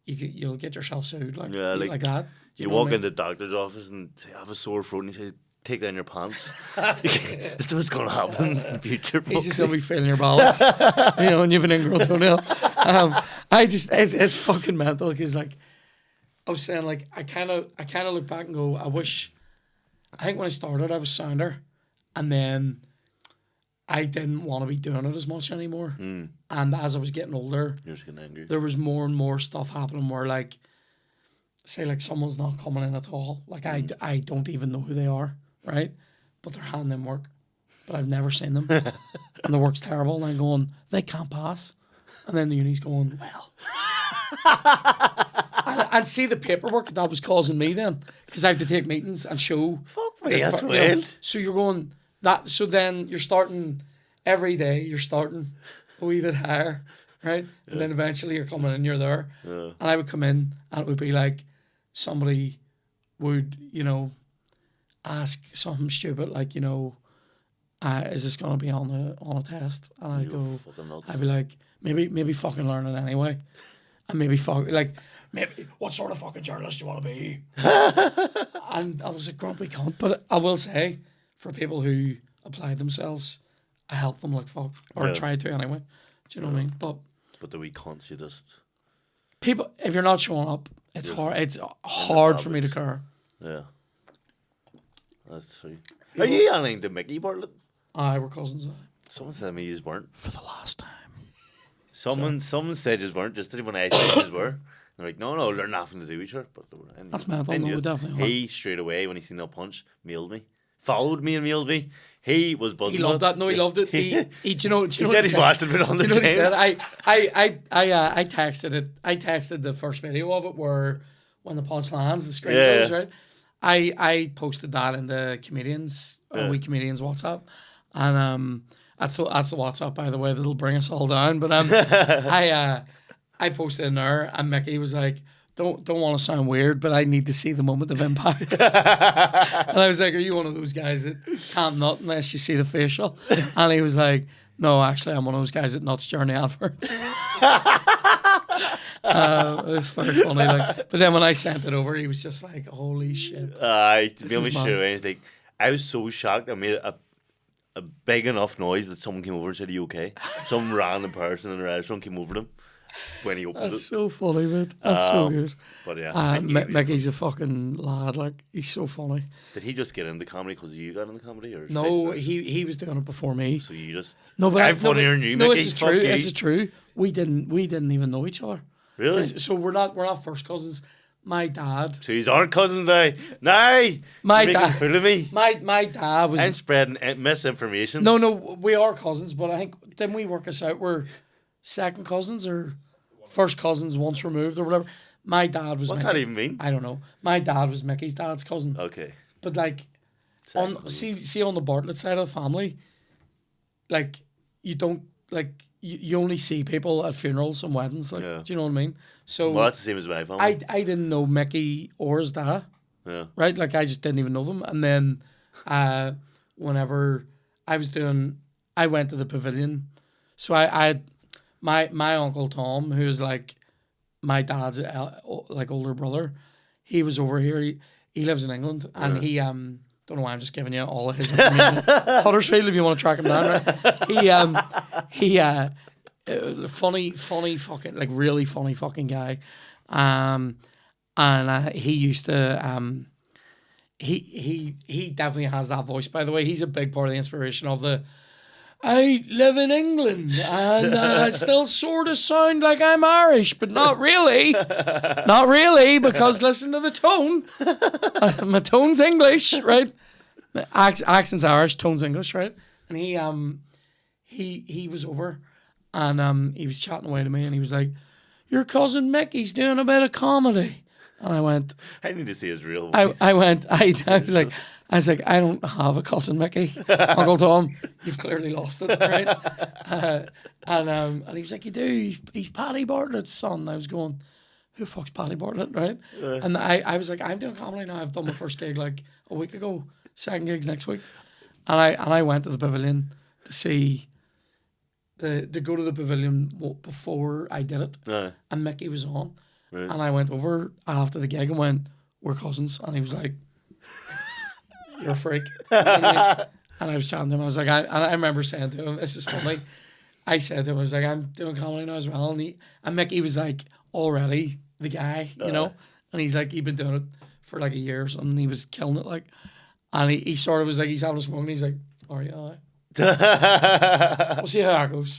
You'll get yourself sued like that. You walk into the doctor's office and say, I have a sore throat, and he says, take down your pants. That's what's going to happen in the future. He's just going to be feeling your balance, and you have an ingrown toenail. It's fucking mental because, like, I was saying, like, I kind of look back and go, I think when I started, I was sounder, and then I didn't want to be doing it as much anymore. And as I was getting older, you're just getting angry. There was more and more stuff happening where, like, say, like, someone's not coming in at all. Like, I don't even know who they are, right? But they're handing in work. But I've never seen them. And the work's terrible. And I'm going, they can't pass. And then the uni's going, well. and see the paperwork that was causing me then. Because I have to take meetings and show. Fuck me, that's weird. So you're going, so then you're starting, every day you're starting a wee bit higher, right? And then eventually you're coming in, you're there. And I would come in and it would be like, somebody would, ask something stupid like, is this going to be on a test? And I'd go, I'd be like, maybe fucking learn it anyway. And maybe what sort of fucking journalist do you want to be? And I was a grumpy cunt. But I will say, for people who applied themselves, I helped them like fuck. Or tried to anyway. Do you know what I mean? But the wee cunts, you just... People, if you're not showing up, it's hard for me to care. Yeah. That's true. Are you anything to Mickey Bartlett? We're cousins. Someone said to me you weren't. For the last time. Someone said you weren't, just when I said you were. They're like, no, they're nothing to do with each other. But they were. That's mad, no, definitely. He, straight away, when he seen no punch, mailed me. Followed me and mailed me. He was buzzing. He loved that. No, he loved it. He said he watched it on the game. I texted it. I texted the first video of it where when the punch lands, the screen goes, right? I posted that in the comedians, We Comedians WhatsApp, and that's the WhatsApp, by the way, that'll bring us all down. But I posted in there, and Mickey was like, Don't want to sound weird, but I need to see the moment of impact. And I was like, are you one of those guys that can't nut unless you see the facial? And he was like, no, actually, I'm one of those guys that nuts during the adverts. It was very funny. But then when I sent it over, he was just like, holy shit. To be honest, like, I was so shocked. I made a big enough noise that someone came over and said, are you okay? Some random person in the restaurant came over to him. When he opened That's so funny, mate. That's so good. But yeah, Mickey's a fucking lad. Like, he's so funny. Did he just get into comedy because you got into comedy, or no? He was doing it before me. So you just I'm funnier than you. No, Mickey, this is true. This is true. We didn't even know each other. Really? So we're not first cousins. My dad. So he's our cousins now. No, my dad. Fool of me. My dad was. I'm spreading misinformation. No, we are cousins, but I think didn't we work us out? We're second cousins or first cousins once removed or whatever. My dad was. What's that even mean? I don't know. My dad was Mickey's dad's cousin. Okay. But like, see on the Bartlett side of the family, like you don't like you only see people at funerals and weddings. Like, do you know what I mean? So well, that's the same as my family. I didn't know Mickey or his dad. Yeah. Right. Like I just didn't even know them. And then, whenever I went to the pavilion. So I had my uncle Tom, who's like my dad's like older brother. He was over here. He lives in England, and he don't know why I'm just giving you all of his information. Huddersfield, if you want to track him down, right? He funny fucking, like, really funny fucking guy, and he used to he definitely has that voice. By the way, he's a big part of the inspiration of the. I live in England and I still sort of sound like I'm Irish, but not really. Not really, because listen to the tone. My tone's English, right? Accent's Irish, tone's English, right? And he was over, and he was chatting away to me, and he was like, "Your cousin Mickey's doing a bit of comedy," and I went, I need to see his real voice. I was like, I don't have a cousin Mickey, Uncle Tom. You've clearly lost it, right? And he was like, you do. He's Paddy Bartlett's son. I was going, who the fuck's Paddy Bartlett, right? And I was like, I'm doing comedy now. I've done my first gig like a week ago. Second gig's next week, and I went to the Pavilion to see to go to the Pavilion before I did it, and Mickey was on. Right. And I went over after the gig and went, we're cousins. And he was like, you're a freak. And I was chatting to him. I was like, I remember saying to him, this is funny. I said to him, I was like, I'm doing comedy now as well. And Mickey was like, already the guy, you know? And he's like, he'd been doing it for like a year or something. He was killing it, like. And he sort of was like, he's having a smoke and he's like, are you all right? We'll see how that goes.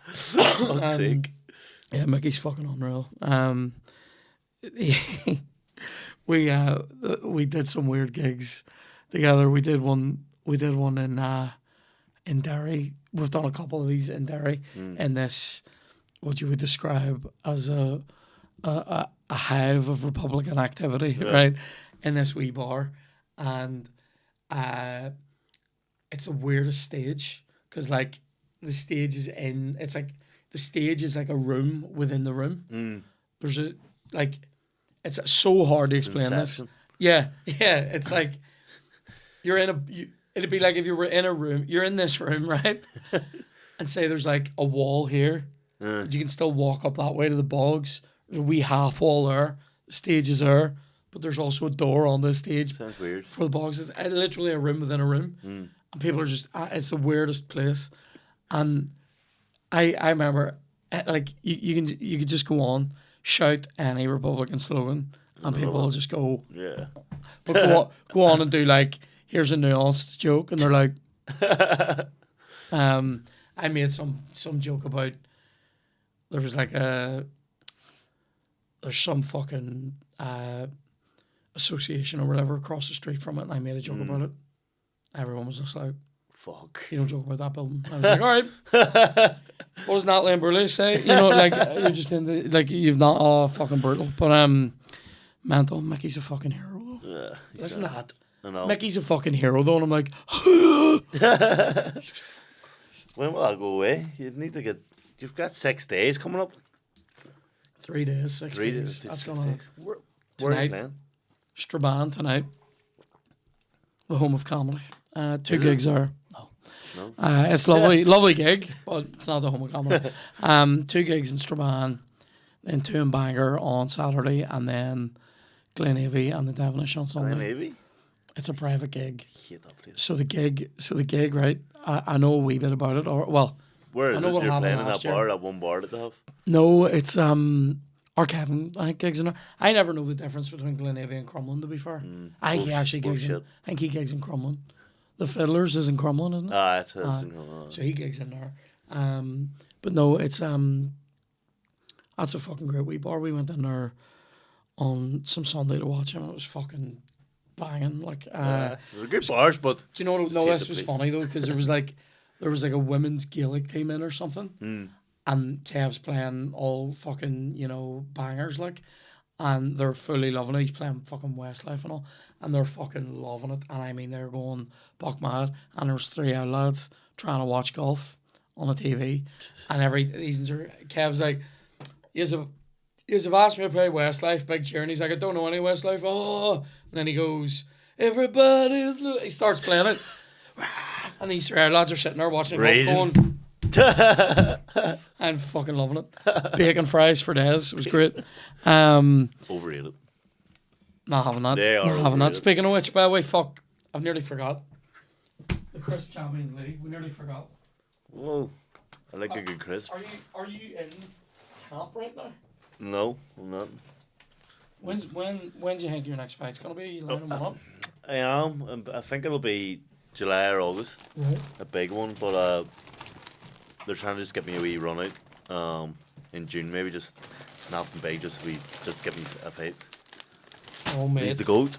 Fuck's sake. Yeah, Mickey's fucking unreal. We did some weird gigs together. We did one in Derry. We've done a couple of these in Derry. In this, what you would describe as a hive of Republican activity, right? In this wee bar, and it's the weirdest stage because like the stage is in. It's like. The stage is like a room within the room. There's a, like, it's so hard to explain this. Yeah. It's like, it'd be like if you were in a room, you're in this room, right? And say there's like a wall here, but you can still walk up that way to the bogs. There's a wee half wall there. The stage is there, but there's also a door on the stage. Sounds weird. For the bogs. It's literally a room within a room. And people are just, it's the weirdest place. And I remember, like, you could just go on, shout any Republican slogan, and people will just go, yeah. But go on and do, like, here's a nuanced joke, and they're like, I made some joke about, there's some fucking association or whatever across the street from it, and I made a joke about it. Everyone was just like, fuck. You don't joke about that building. I was like, all right. What does Natalie and Burley say? You know, like, you're just in the, like, you've not, fucking brutal. But, mental, Mickey's a fucking hero, though. Yeah. Listen to that. I know. Mickey's a fucking hero, though, and I'm like, when will that go away? You've got 6 days coming up. 3 days, 6 days. That's going on. Where are you playing? Strabane tonight. The home of comedy. 2 gigs there. No. It's lovely gig, but it's not the home of comedy. 2 gigs in Strabane, then 2 in Bangor on Saturday, and then Glenavy and the Devonish on Sunday. Glenavy? It's a private gig. I hate that place. So the gig, right? I know a wee bit about it, or well, where is I know it? what You're happened playing in last that year. bar, that one bar that they have? No, it's our Kevin. I think gigs in there. I never know the difference between Glenavy and Crumlin. To be fair, I think he actually gigs. I think he gigs in Crumlin. The Fiddlers is in Crumlin, isn't it? It's in Crumlin. So he gigs in there. But no, it's that's a fucking great wee bar. We went in there on some Sunday to watch him. It was fucking banging. Like, they're good bars, but do you know what? No, this was funny though because there was like a women's Gaelic team in or something, and Kev's playing all fucking bangers like. And they're fully loving it. He's playing fucking Westlife and all. And they're fucking loving it. And I mean, they're going buck mad. And there's 3 old lads trying to watch golf on a TV. And Kev's like, you have asked me to play Westlife, big cheer. And he's like, I don't know any Westlife. Oh. And then he goes, everybody's he starts playing it. And these 3 old lads are sitting there watching golf going, I'm fucking loving it. Bacon fries for days. It was great. Overrated. Not having that. They are not having that. overrated. Speaking of which, by the way, fuck, I've nearly forgot. The crisp Champions League. We nearly forgot. Whoa. I like a good crisp. Are you in camp right now? No, I'm not. When do you think your next fight's gonna be? You lining one up? I am. I think it'll be July or August. Right. A big one, but they're trying to just get me a wee run out in June, maybe just nothing big, just get me a fight. Oh mate. He's the GOAT.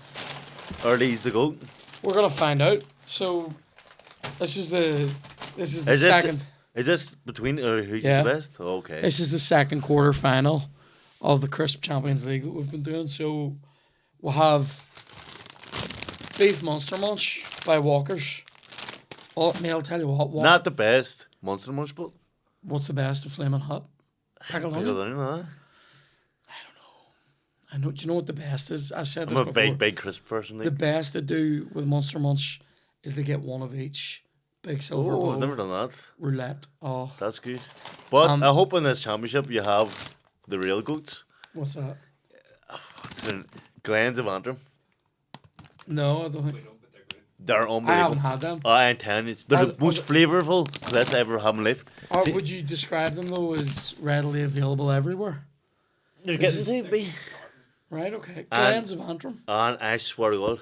Or he's the GOAT. We're gonna find out. So this is the This is the second. Is this between who's Yeah. the best? Oh, okay. This is the second quarter final of the Crisp Champions League that we've been doing. So we'll have Beef Monster Munch by Walkers. Oh, I'll tell you what. Not the best Monster Munch, but What's the best of Flaming Hot? Pickled onion? huh? I know. Do you know what the best is? I've said this I'm a before. big crisp person. The best to do with Monster Munch is to get one of each. Big silver Oh, bowl. I've never done that. Roulette. Oh, That's good. But I hope in this championship you have the real goats. what's that? What's in Glens of Antrim. No, I don't think. They're I unbelievable. haven't had them. I'm telling you, they're the most flavourful glets I ever have in life. Or See, would you describe them though as readily available everywhere? you're this getting to be. Right. Okay. Glens of Antrim. And I swear to God,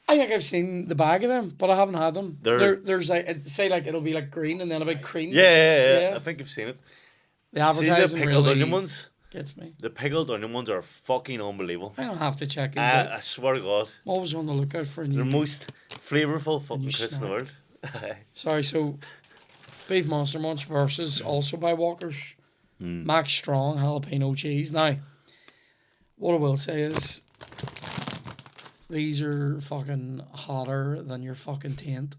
I think I've seen the bag of them, but I haven't had them. They're- There's like say like it'll be like green and then a big cream. yeah. I think you've seen it. The See the advertising pickled really onion ones? gets me. The pickled onion ones are fucking unbelievable. I'm gonna have to check these out. I swear to God, I'm always on the lookout for a new. they're the most flavourful fucking new crisps in the world. Sorry, so Beef Monster Munch versus also by Walkers. Max Strong jalapeno cheese. Now, what I will say is these are fucking hotter than your fucking taint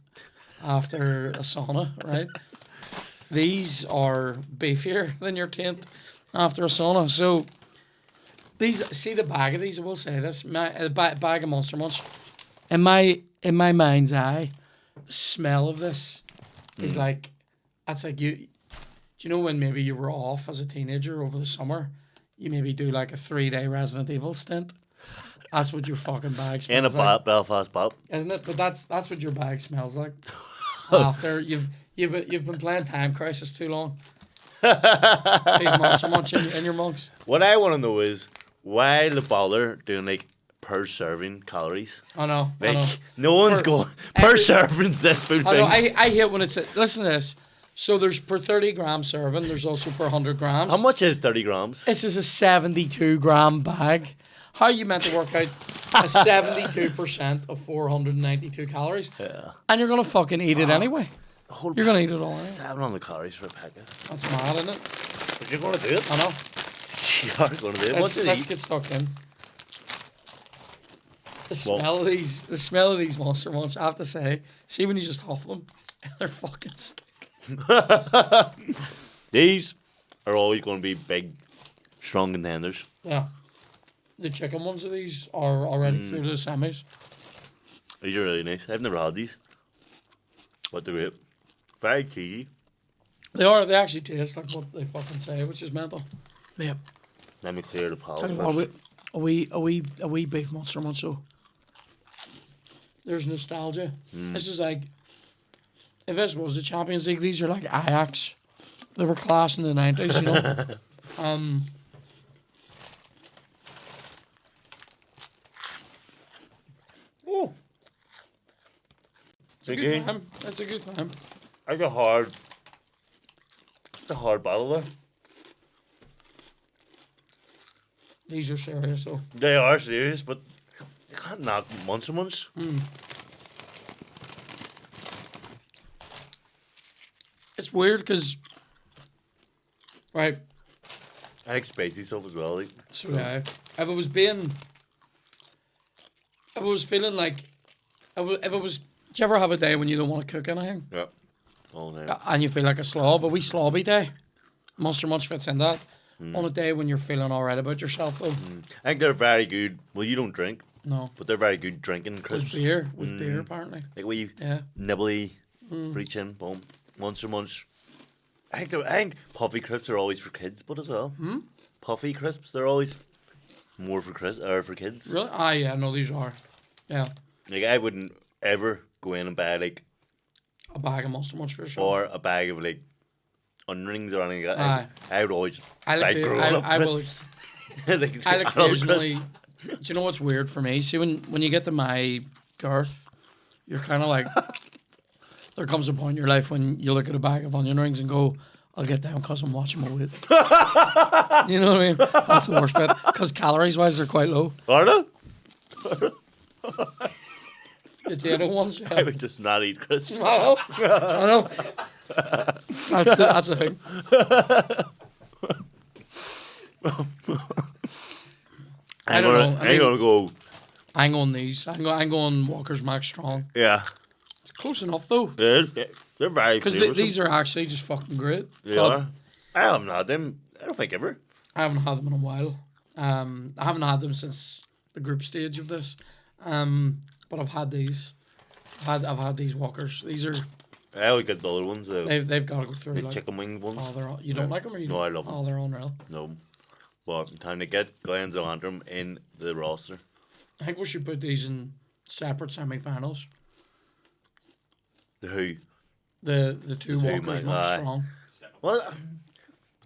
after a sauna, right? These are beefier than your taint after a sauna. So these, see the bag of these, I will say this, bag of Monster Munch. In my mind's eye, the smell of this is like, that's like you. Do you know when maybe you were off as a teenager over the summer? You maybe do like a 3-day Resident Evil stint. That's what your fucking bag In a smells like, Belfast pub. isn't it? But that's what your bag smells like. After you've been playing Time Crisis too long. Big Monster Munch in your mugs. What I want to know is why the bother doing like per serving calories? I know. Like no one's going per serving's this food I thing. know. I hate when it's listen to this. So there's per 30 gram serving. There's also per 100 grams. How much is 30 grams? This is a 72 gram bag. How are you meant to work out a 72% of 492 calories? Yeah. And you're gonna fucking eat it anyway. You're gonna eat it all anyway. 700 calories for a packet. That's mad, isn't it? But you're going to do it. I know. You are going to do it. What's Let's it? get stuck in. The smell of these Monster Munch, I have to say, see when you just huff them, they're fucking stink. These are always going to be big, strong contenders. Yeah. The chicken ones of these are already through to the semis. These are really nice. I've never had these. But they're great. Very cheesy. They actually taste like what they fucking say, which is mental. Yeah. Let me clear the palate Tell you first. what, a wee Beef Monster Munch, so there's nostalgia. This is like, if this was the Champions League, these are like Ajax. They were class in the 90s, you know. Oh, it's a good time. That's a good time. It's a hard battle there. These are serious, though. They are serious, but you can't knock Monster Munch. It's weird because, right, I like spicy stuff as well. Like. so yeah, if it was feeling like, do you ever have a day when you don't want to cook anything? Yeah. Oh, no. And you feel like a slob, a wee slobby day? Monster Munch fits in that. On a day when you're feeling alright about yourself, though. I think they're very good. Well, you don't drink, No. but they're very good drinking crisps. With beer, apparently. Like wee Yeah. nibbly, reach in, boom. Monster Munch. I think puffy crisps are always for kids, but as well. Puffy crisps, they're always more for kids. Really? Ah, yeah, no, these are. Yeah. Like I wouldn't ever go in and buy like A bag of Monster Munch for sure. or a bag of like onion rings or anything like that. Aye. I would always I buy grown-up will. crisps. Like, I'll adult occasionally. crisps. Do you know what's weird for me? See, when you get to my girth, you're kind of like. There comes a point in your life when you look at a bag of onion rings and go, I'll get down because I'm watching my weight. You know what I mean? That's the worst bit. Because calories wise, they're quite low. Are they? The potato ones, I yeah. would just not eat crisps. I know. That's the thing. I don't know. I'm gonna go. I'm on these. I'm going Walker's Max Strong. Yeah. It's close enough though. They're very because these are actually just fucking great. They are. I haven't had them. I don't think ever. I haven't had them in a while. I haven't had them since the group stage of this. But I've had these. I've had these Walkers. These are. I always get the other ones. They've got to go through. The like, chicken wing ones. Oh, you don't like them, or you No, I love them. Oh, they're unreal. No, but time to get Glenn's Antrim in the roster. I think we should put these in separate semi-finals. The who? The two Walkers Max Strong. Well,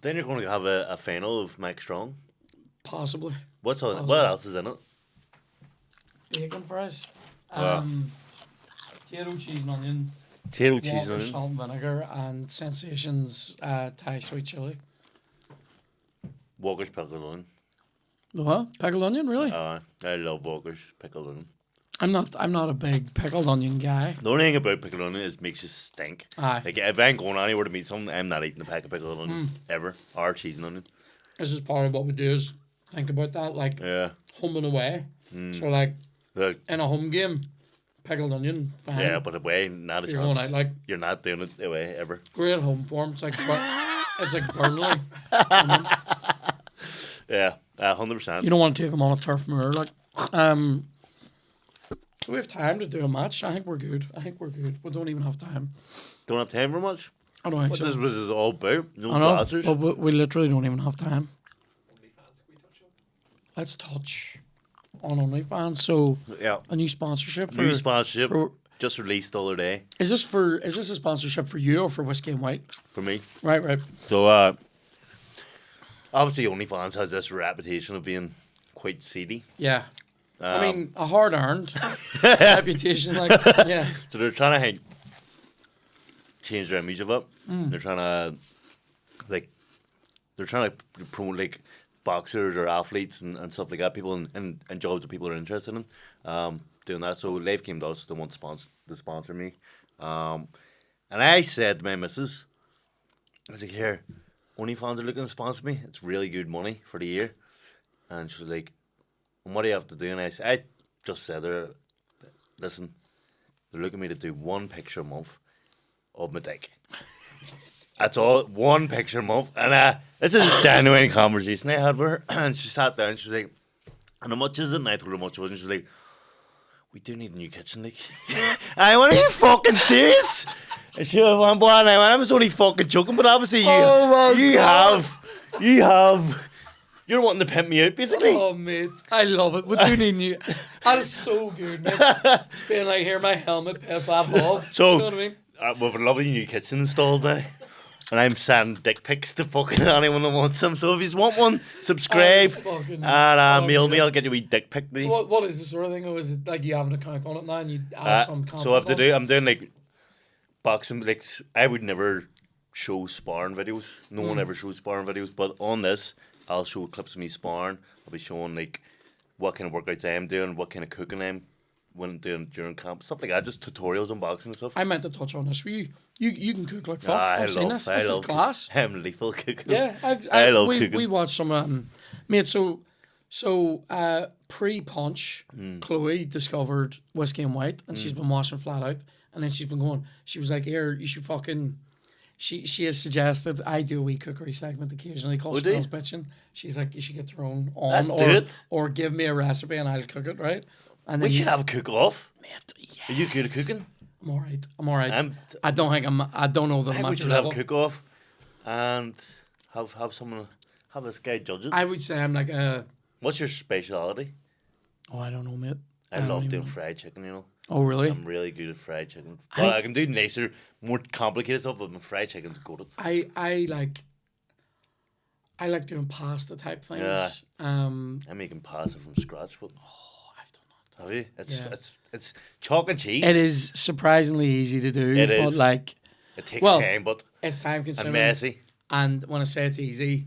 then you're going to have a final of Max Strong. Possibly. What else is in it? Bacon fries. Potato, cheese and onion. Potato, cheese and Walker's onion. salt and vinegar and Sensations Thai sweet chili. Walker's pickled onion. What? Pickled onion, really? I love Walker's pickled onion. I'm not a big pickled onion guy. The only thing about pickled onion is it makes you stink. Aye. Like if I ain't going anywhere to meet someone, I'm not eating a pack of pickled onion ever, or cheese and onion. This is part of what we do is think about that, like home and away. So like in a home game, pickled onion, fine. Yeah, but away, not a You're chance. going out, like, you're not doing it away ever. great home form. It's like Burnley. Yeah, 100%. You don't want to take them on a turf moor, like. Do we have time to do a match? I think we're good. We don't even have time. Don't have time for much. I don't think What so. this was all about? No I know, blasters. but we literally don't even have time. Let's touch on OnlyFans. So Yeah, a new sponsorship. new sponsorship for- just released the other day Is this a sponsorship for you or for Whiskey and White? for me. Right. So obviously OnlyFans has this reputation of being quite seedy. Yeah. I mean, a hard-earned reputation. Like, yeah. So they're trying to change their image of it. They're trying to promote like boxers or athletes and stuff like that. People and jobs that people are interested in. Doing that. So they've came to us. They want to sponsor me. And I said to my missus, I was like, here, OnlyFans are looking to sponsor me. It's really good money for the year. And she was like, and what do you have to do? And I just said to her, listen, they're looking at me to do one picture a month of my dick. That's all, one picture a month. And this is a genuine conversation I had with her. And she sat down and she was like, and how much is it? And I told her how much it was. And she was like, we do need a new kitchen, like. I went, are you fucking serious? And she went, well, I was only fucking joking, but obviously you have. You're wanting to pimp me out, basically. Oh, mate. I love it. We do need new. That is so good, mate. Just being like, here, my helmet, pay $5. So, you know what I mean? We've a lovely new kitchen installed now. And I'm sending dick pics to fucking anyone that wants them. So if you want one, subscribe. And mail me, I'll get you a wee dick pic. What is the sort of thing? Or is it like you have an account on it now and you add some content? So I'm doing like boxing. Like I would never show sparring videos. No one ever shows sparring videos. But on this, I'll show clips of me sparring. I'll be showing like what kind of workouts I'm doing, what kind of cooking I'm doing during camp, stuff like that. Just tutorials on boxing and stuff. I meant to touch on this. You can cook like fuck. I've seen this. This is class. I'm lethal cooking. Yeah, I love cooking. We watched some, mate. So pre-punch, Chloe discovered Whiskey and White, and she's been watching flat out, and then she's been going. She was like, "Here, you should fucking." She has suggested I do a wee cookery segment occasionally called Smells Bitchin'. She's like, you should get your own on, or give me a recipe and I'll cook it, right? And we should have a cook-off. Mate, yes. Are you good at cooking? I'm all right. I don't know that I'm at your level. Have a cook-off and have someone, have this guy judge it. I would say I'm like a... What's your speciality? Oh, I don't know, mate. I love doing fried chicken, you know. Oh, really? I'm really good at fried chicken. Well, I can do nicer, more complicated stuff, but my fried chicken's good. I like doing pasta type things. Yeah. I'm making pasta from scratch, but I've done that. have you? It's chalk and cheese. It is surprisingly easy to do. It is. But like, it takes time, but it's time consuming and messy. And when I say it's easy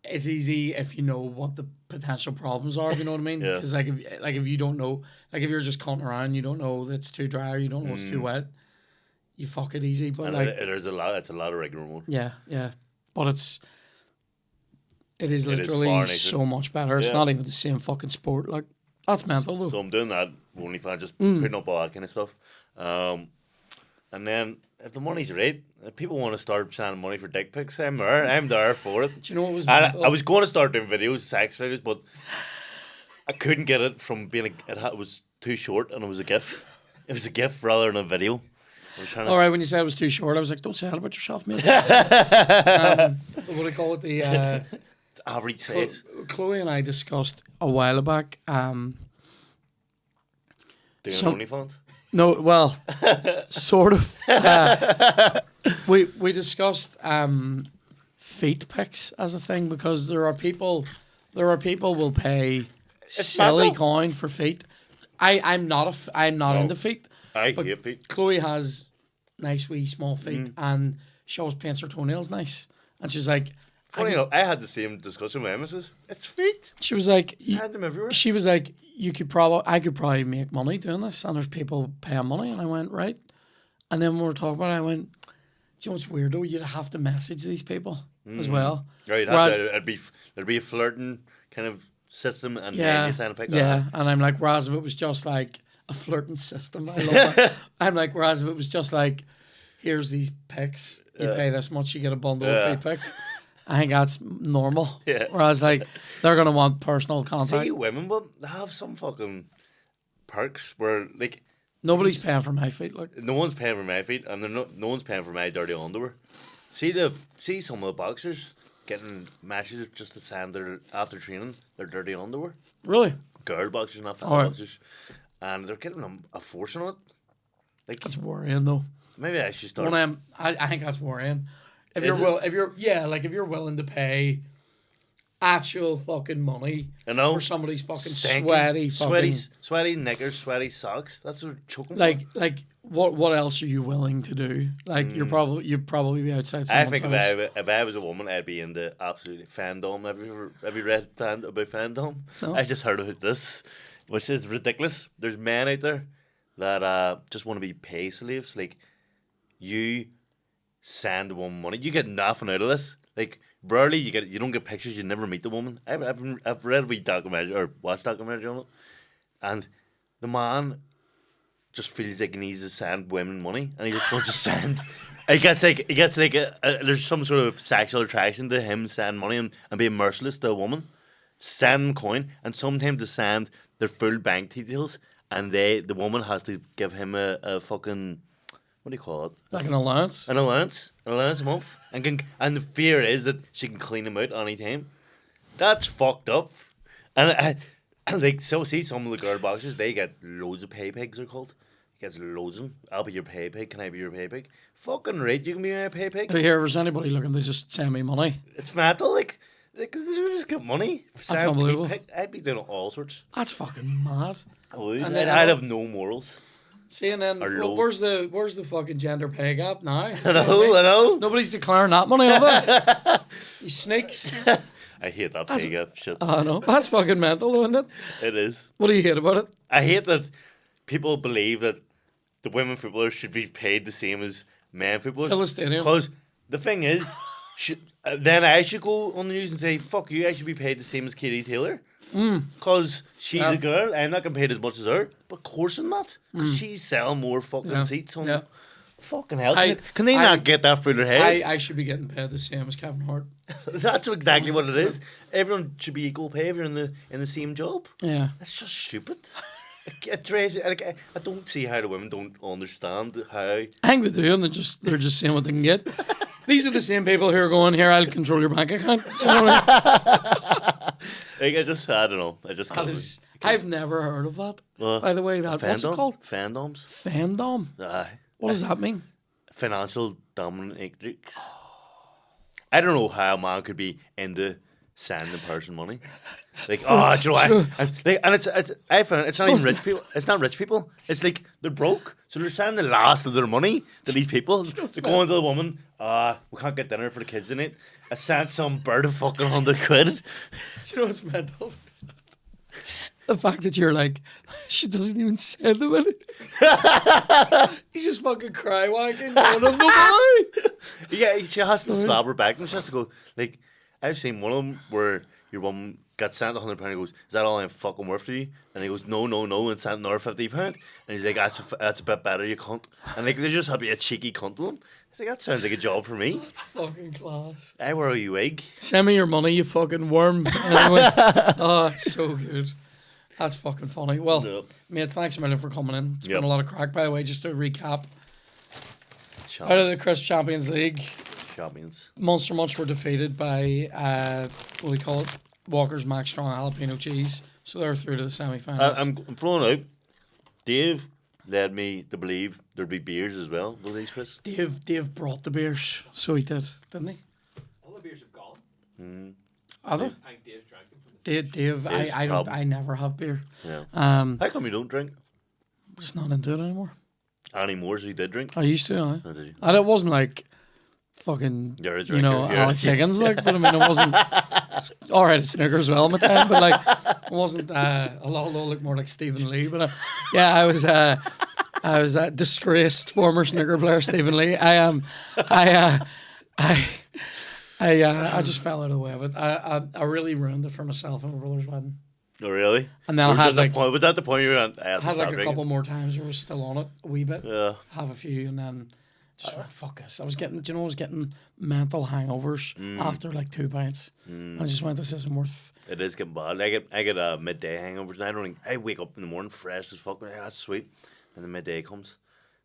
if you know what the potential problems are. You know what I mean? Yeah. Because like if you don't know, like if you're just cutting around, you don't know that it's too dry or you don't know it's too wet. you fuck it easy. But and like, it's a lot of regular one. Yeah, but it is It is literally far nicer. so much better. It's Yeah. not even the same fucking sport. Like, that's mental though. So I'm doing that OnlyFans, just putting up all that kind of stuff. And then if the money's right, if people want to start sending money for dick pics, I'm there for it. Do you know what was And mental? I was going to start doing videos, sex videos, but I couldn't get it from being it was too short and it was a GIF. It was a GIF rather than a video. I was trying to All right, when you said it was too short, I was like, don't say that about yourself, mate. What do they call it? The It's average size. Chloe and I discussed a while back. Doing OnlyFans. No, well, sort of. We discussed feet pics as a thing because there are people will pay silly mad, coin for feet. I'm not into feet. I But hate feet. Chloe has nice wee small feet and she always paints her toenails nice. And she's like, Funny enough, I had the same discussion with Mrs. It's feet. she was like, I had them everywhere. she was like, I could probably make money doing this, and there's people paying money. And I went, right. And then when we were talking about it, I went, do you know what's weird though? You'd have to message these people as well. Right, Whereas- there'd be a flirting kind of system, and then Yeah, you send a pic. yeah. And I'm like, whereas if it was just like a flirting system, I love that. I'm like, whereas if it was just like, here's these pics, you pay this much, you get a bundle of feet pics. I think that's normal. Yeah. Whereas like they're gonna want personal contact. See, women will have some fucking perks where like Nobody's paying for my feet. Like, no one's paying for my feet, and no one's paying for my dirty underwear. See some of the boxers getting matches just to send their after training their dirty underwear. really? Girl boxers, not fat Alright. boxers, and they're getting a force on it. Like That's worrying though. maybe I should start. I think that's worrying. If Is you're it? if you're willing to pay actual fucking money I know. for somebody's fucking Stinky, sweaty knickers, sweaty socks. That's what we're choking. like what else are you willing to do? Like you'd probably be outside I someone's think house. if I was a woman, I'd be into absolutely fandom. Have you read about fandom? No. I just heard about this, which is ridiculous. There's men out there that just want to be pay slaves. Like you send a woman money, you get nothing out of this. Like rarely you don't get pictures. You never meet the woman. I've read a wee documentary or watched documentary on it, and the man just feels like he needs to send women money, and he just wants to send. He gets like there's some sort of sexual attraction to him sending money and being merciless to a woman, send them coin, and sometimes to send their full bank details, and the woman has to give him a fucking, what do you call it? Like an allowance. An allowance a month, and the fear is that she can clean him out anytime. That's fucked up. And like so, see some of the girl boxers, they get loads of pay pigs. They're called. He gets loads of them. I'll be your pay pig. Can I be your pay pig? Fucking right, you can be my pay pig. If there's anybody looking to just send me money, It's mental. Like they just get money. That's unbelievable. I'd be doing all sorts. that's fucking mad. I would. And then I'd have no morals. See, and then Or low. where's the fucking gender pay gap now? I know. Nobody's declaring that money, have they? You snakes. I hate that pay gap shit. I know. That's fucking mental, isn't it? It is. What do you hate about it? I hate that people believe that the women footballers should be paid the same as men footballers. Fill the stadium. Because the thing is, then I should go on the news and say, fuck you, I should be paid the same as Katie Taylor. Because she's a girl, I'm not getting paid as much as her. But of course I'm not. Because she's selling more fucking seats on fucking hell. Can they not get that through their head? I should be getting paid the same as Kevin Hart. That's exactly what it is. Everyone should be equal pay if you're in the same job. Yeah. That's just stupid. It drives me. Like I don't see how the women don't understand how. I think they do, and they're just saying what they can get. These are the same people who are going, here, I'll control your bank account. Do you know what I mean? I don't know. I just can't. I've never heard of that. By the way, what's it called? Fandoms. Fandom? What does that mean? Financial dominatrix. I don't know how a man could be into sending a person money. Like, do you know what? And it's I found it's not even rich people. It's not rich people. It's like they're broke, so they're sending the last of their money to these people. They're going to the woman. We can't get dinner for the kids tonight. I sent some bird of fucking £100. Do you know what's mental? The fact that you're like, she doesn't even say the minute. He's just fucking cry-whacking. Going, I'm no boy. Yeah, she has to slap her back and she has to go, like, I've seen one of them where your mum got sent £100 and goes, is that all I'm fucking worth to you? And he goes, no, and sent another £50. And he's like, that's a bit better, you cunt. And like, they just have to be a cheeky cunt to him. I think that sounds like a job for me. That's fucking class. I wear you wig. Send me your money, you fucking worm. Anyway. Oh, it's so good. That's fucking funny. Well, mate, thanks a million for coming in. It's been a lot of crack, by the way. Just to recap. Out of the Crisp Champions League. Champions. Munster Munch were defeated by, what do we call it? Walker's Max Strong Jalapeno Cheese. So they're through to the semi-finals. I'm throwing out. Dave led me to believe there'd be beers as well. Will these, Chris? Dave brought the beers. So he did, didn't he? All the beers have gone. Are they? I think Dave's drank them. Dave, I never have beer. Yeah. How come you don't drink? I'm just not into it anymore. Anymore, so you did drink? I used to, Oh, did you? And it wasn't like fucking, You're a drinker, Alex Higgins, like, but I mean, it wasn't, alright, it's Snooker as well at the time, but like, it wasn't, a lot looked more like Stephen Lee, but I was a disgraced former snooker player, Stephen Lee. I just fell out of the way of it. I really ruined it for myself at my brother's wedding. Oh, really? And then I had like, was that the point you were on? I had like a couple more times where I was still on it a wee bit. Yeah. Have a few, and then just went, fuck this. I was getting mental hangovers after like 2 pints. I just went, this isn't worth. It is getting bad. I get a midday hangovers. And I don't think, I wake up in the morning fresh as fuck. That's sweet. And the midday comes,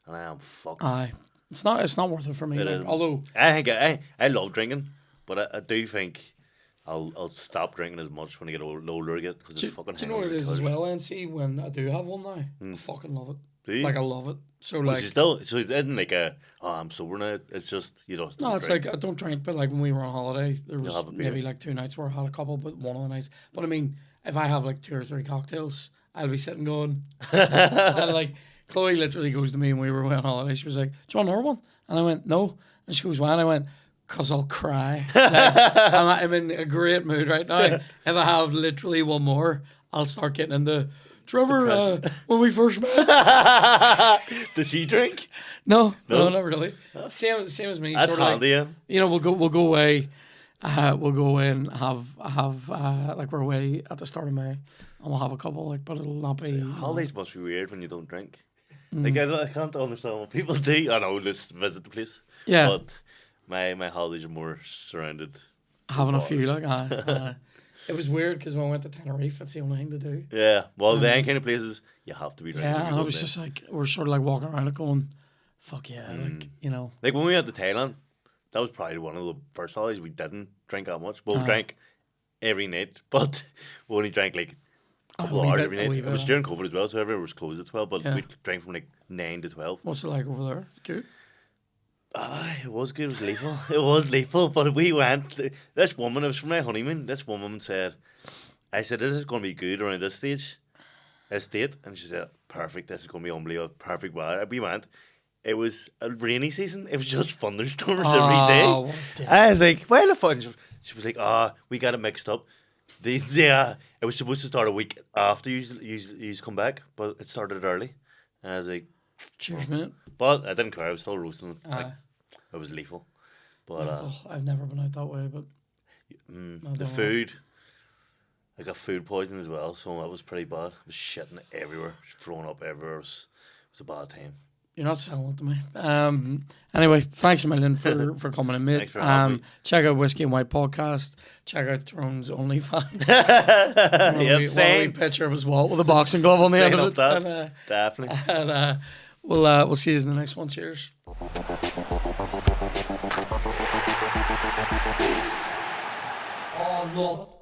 and I am fucked. Aye, it's not worth it for me. Like, although I think I love drinking, but I do think I'll stop drinking as much when I get older again because it's fucking. Do you know what it is as well, NC? When I do have one now, I fucking love it. Do you? Like, I love it. So Well, like, so it isn't like I'm sober now. It's just you don't. no, it's drink. like I don't drink, but like when we were on holiday, there was have a beer. maybe like 2 nights where I had a couple, but one of the nights. But I mean, if I have like 2 or 3 cocktails, I'll be sitting going, and like Chloe literally goes to me when we were away on holiday. She was like, "Do you want another one?" And I went, "No." And she goes, "Why?" And I went, "Cause I'll cry." Like, I'm in a great mood right now. If I have literally one more, I'll start getting into. Do you remember when we first met? Does she drink? No, not really. Same as me. That's sort of handy. like, you know, we'll go away. We'll go away and have like we're away at the start of May, and we'll have a couple. Like, but it'll not be. Holidays must be weird when you don't drink. Like I can't understand what people do. I know, let's visit the place. Yeah. But my holidays are more surrounded. Having a few, like, it was weird because when I went to Tenerife, it's the only thing to do. Yeah, well, then kind of places you have to be drinking. Yeah, and I was just like, we're sort of like walking around it going, fuck yeah, like, you know. Like when we went to Thailand, that was probably one of the first holidays we didn't drink that much. Well, we drank every night, but we only drank like a couple of hours every night. It was during COVID as well, so everywhere was closed at 12, but we drank from like 9 to 12. What's it like over there? Good? It was good. It was lethal. It was lethal. But we went. This woman, it was from my honeymoon. This woman said, "I said this is going to be good around this date," and she said, "Perfect. This is going to be unbelievable. Perfect weather." We went. It was a rainy season. It was just thunderstorms every day. I was like, "Why the fun?" She was like, we got it mixed up. It was supposed to start a week after you come back, but it started early." And I was like, cheers, mate. But I didn't care. I was still roasting it. Like, it was lethal. But I've never been out that way, but the food, I got food poisoning as well, so that was pretty bad. I was shitting everywhere, throwing up everywhere. It was a bad time. You're not selling it to me. Anyway, thanks a million for coming in, mate. Thanks for having me. Check out Whiskey and White podcast. Check out Tyrone's OnlyFans. Same. One picture of his wall with a boxing glove on the end of it. That. Definitely. And we'll see you in the next one. Cheers. Oh, love it.